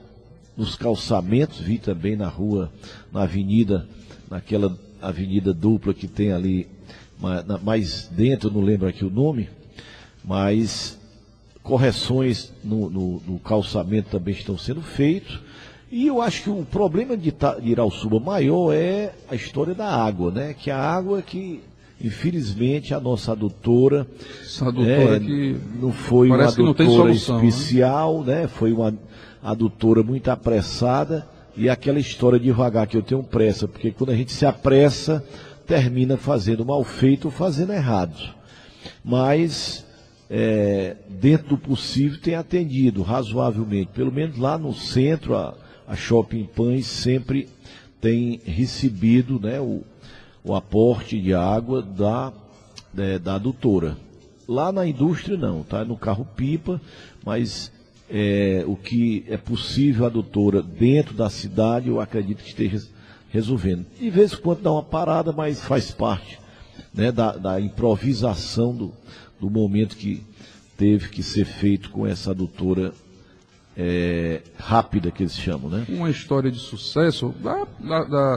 nos calçamentos. Vi também na avenida, naquela avenida dupla que tem ali, mais dentro, eu não lembro aqui o nome, mas correções no calçamento também estão sendo feitas. E eu acho que o problema de Irauçuba maior é a história da água, né? Que a água que, infelizmente, a nossa adutora, que não foi uma parece que não tem adutora solução, especial, né? Foi uma adutora muito apressada, e aquela história devagar, que eu tenho pressa, porque quando a gente se apressa, termina fazendo mal feito ou fazendo errado. Mas, dentro do possível, tem atendido razoavelmente, pelo menos lá no centro, a Shopping Pães sempre tem recebido, né, o aporte de água da adutora. Lá na indústria não, tá no carro-pipa, mas o que é possível a adutora dentro da cidade, eu acredito que esteja resolvendo. De vez em quando dá uma parada, mas faz parte, né, da improvisação do momento que teve que ser feito com essa adutora rápida, que eles chamam, né? Uma história de sucesso,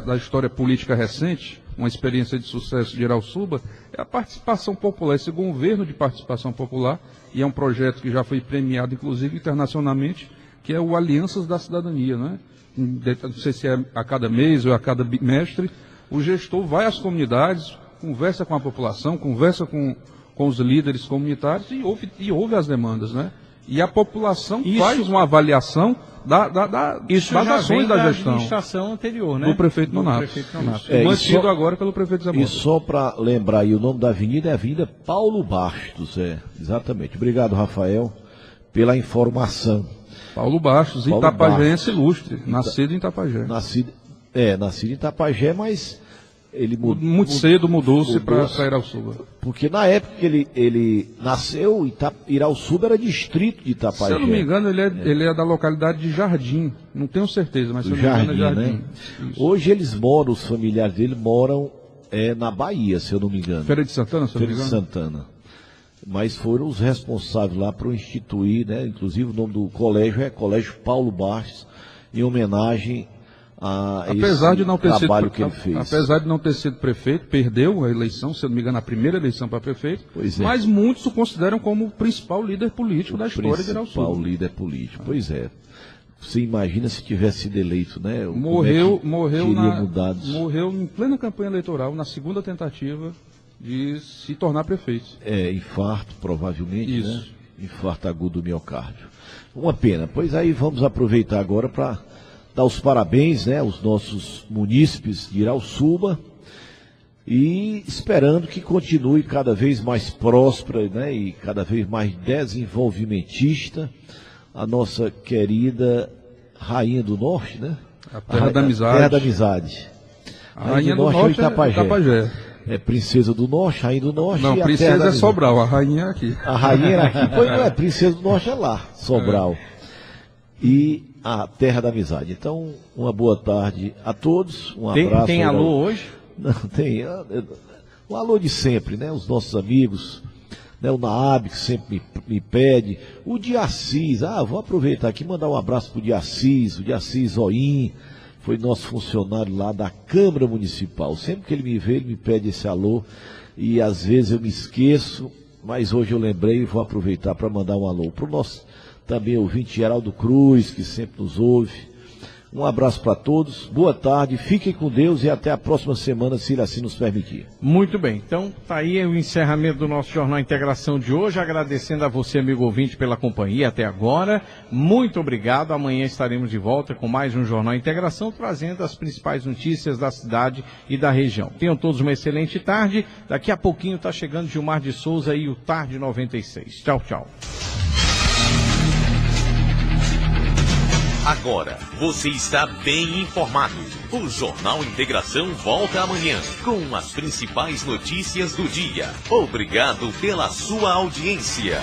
da história política recente, uma experiência de sucesso de Irauçuba, é a participação popular, esse governo de participação popular, e é um projeto que já foi premiado, inclusive, internacionalmente, que é o Alianças da Cidadania, né? Não sei se é a cada mês ou a cada bimestre, o gestor vai às comunidades, conversa com a população, conversa com os líderes comunitários e ouve as demandas, né? E a população faz uma avaliação das ações da gestão. Administração anterior, né? Do prefeito Nonato. Mantido agora pelo prefeito Zé Mota. E só para lembrar aí, o nome da avenida é Avenida Paulo Bastos, exatamente. Obrigado, Rafael, pela informação. Paulo Bastos, itapajense ilustre, nascido em Itapajé. Nascido em Itapajé, mas ele muito cedo mudou-se para Irauçuba. Porque na época que ele nasceu, Irauçuba era distrito de Itapajé. Se eu não me engano, ele é da localidade de Jardim. Não tenho certeza, mas se eu não me engano é Jardim. Né? Hoje os familiares dele moram na Bahia, se eu não me engano. Feira de Santana, se eu não me engano. Feira de Santana. Mas foram os responsáveis lá para instituir, né? Inclusive o nome do colégio é Colégio Paulo Bastos, em homenagem a trabalho que ele fez. Apesar de não ter sido prefeito, perdeu a eleição, se eu não me engano, a primeira eleição para prefeito, mas muitos o consideram como o principal líder político da história de Irauçuba. O principal líder político, pois é. Você imagina se tivesse sido eleito, né? Morreu em plena campanha eleitoral, na segunda tentativa de se tornar prefeito. Infarto, provavelmente, isso, né? Infarto agudo do miocárdio. Uma pena. Pois aí vamos aproveitar agora para dar os parabéns, né, aos nossos munícipes de Irauçuba e esperando que continue cada vez mais próspera, né, e cada vez mais desenvolvimentista a nossa querida Rainha do Norte, né? A Terra da Amizade. Terra da Amizade. A Rainha do Norte é Itapajé. É Princesa do Norte, Rainha do Norte. Não, e Princesa é Sobral, a Rainha é aqui. A Rainha é aqui, pois não é, Princesa do Norte é lá, Sobral. E a Terra da Amizade. Então, uma boa tarde a todos, um abraço. Tem alô hoje? Não, tem. O alô de sempre, né? Os nossos amigos, né? O Naab, que sempre me pede. O Diassis, vou aproveitar aqui e mandar um abraço para o Diassis Zoim, foi nosso funcionário lá da Câmara Municipal. Sempre que ele me vê, ele me pede esse alô, e às vezes eu me esqueço, mas hoje eu lembrei e vou aproveitar para mandar um alô para o nosso também ouvinte Geraldo Cruz, que sempre nos ouve. Um abraço para todos, boa tarde, fiquem com Deus e até a próxima semana, se ele assim nos permitir. Muito bem, então tá aí o encerramento do nosso Jornal Integração de hoje, agradecendo a você, amigo ouvinte, pela companhia até agora. Muito obrigado, amanhã estaremos de volta com mais um Jornal Integração, trazendo as principais notícias da cidade e da região. Tenham todos uma excelente tarde, daqui a pouquinho está chegando Gilmar de Souza e o Tarde 96. Tchau, tchau. Agora, você está bem informado. O Jornal Integração volta amanhã com as principais notícias do dia. Obrigado pela sua audiência.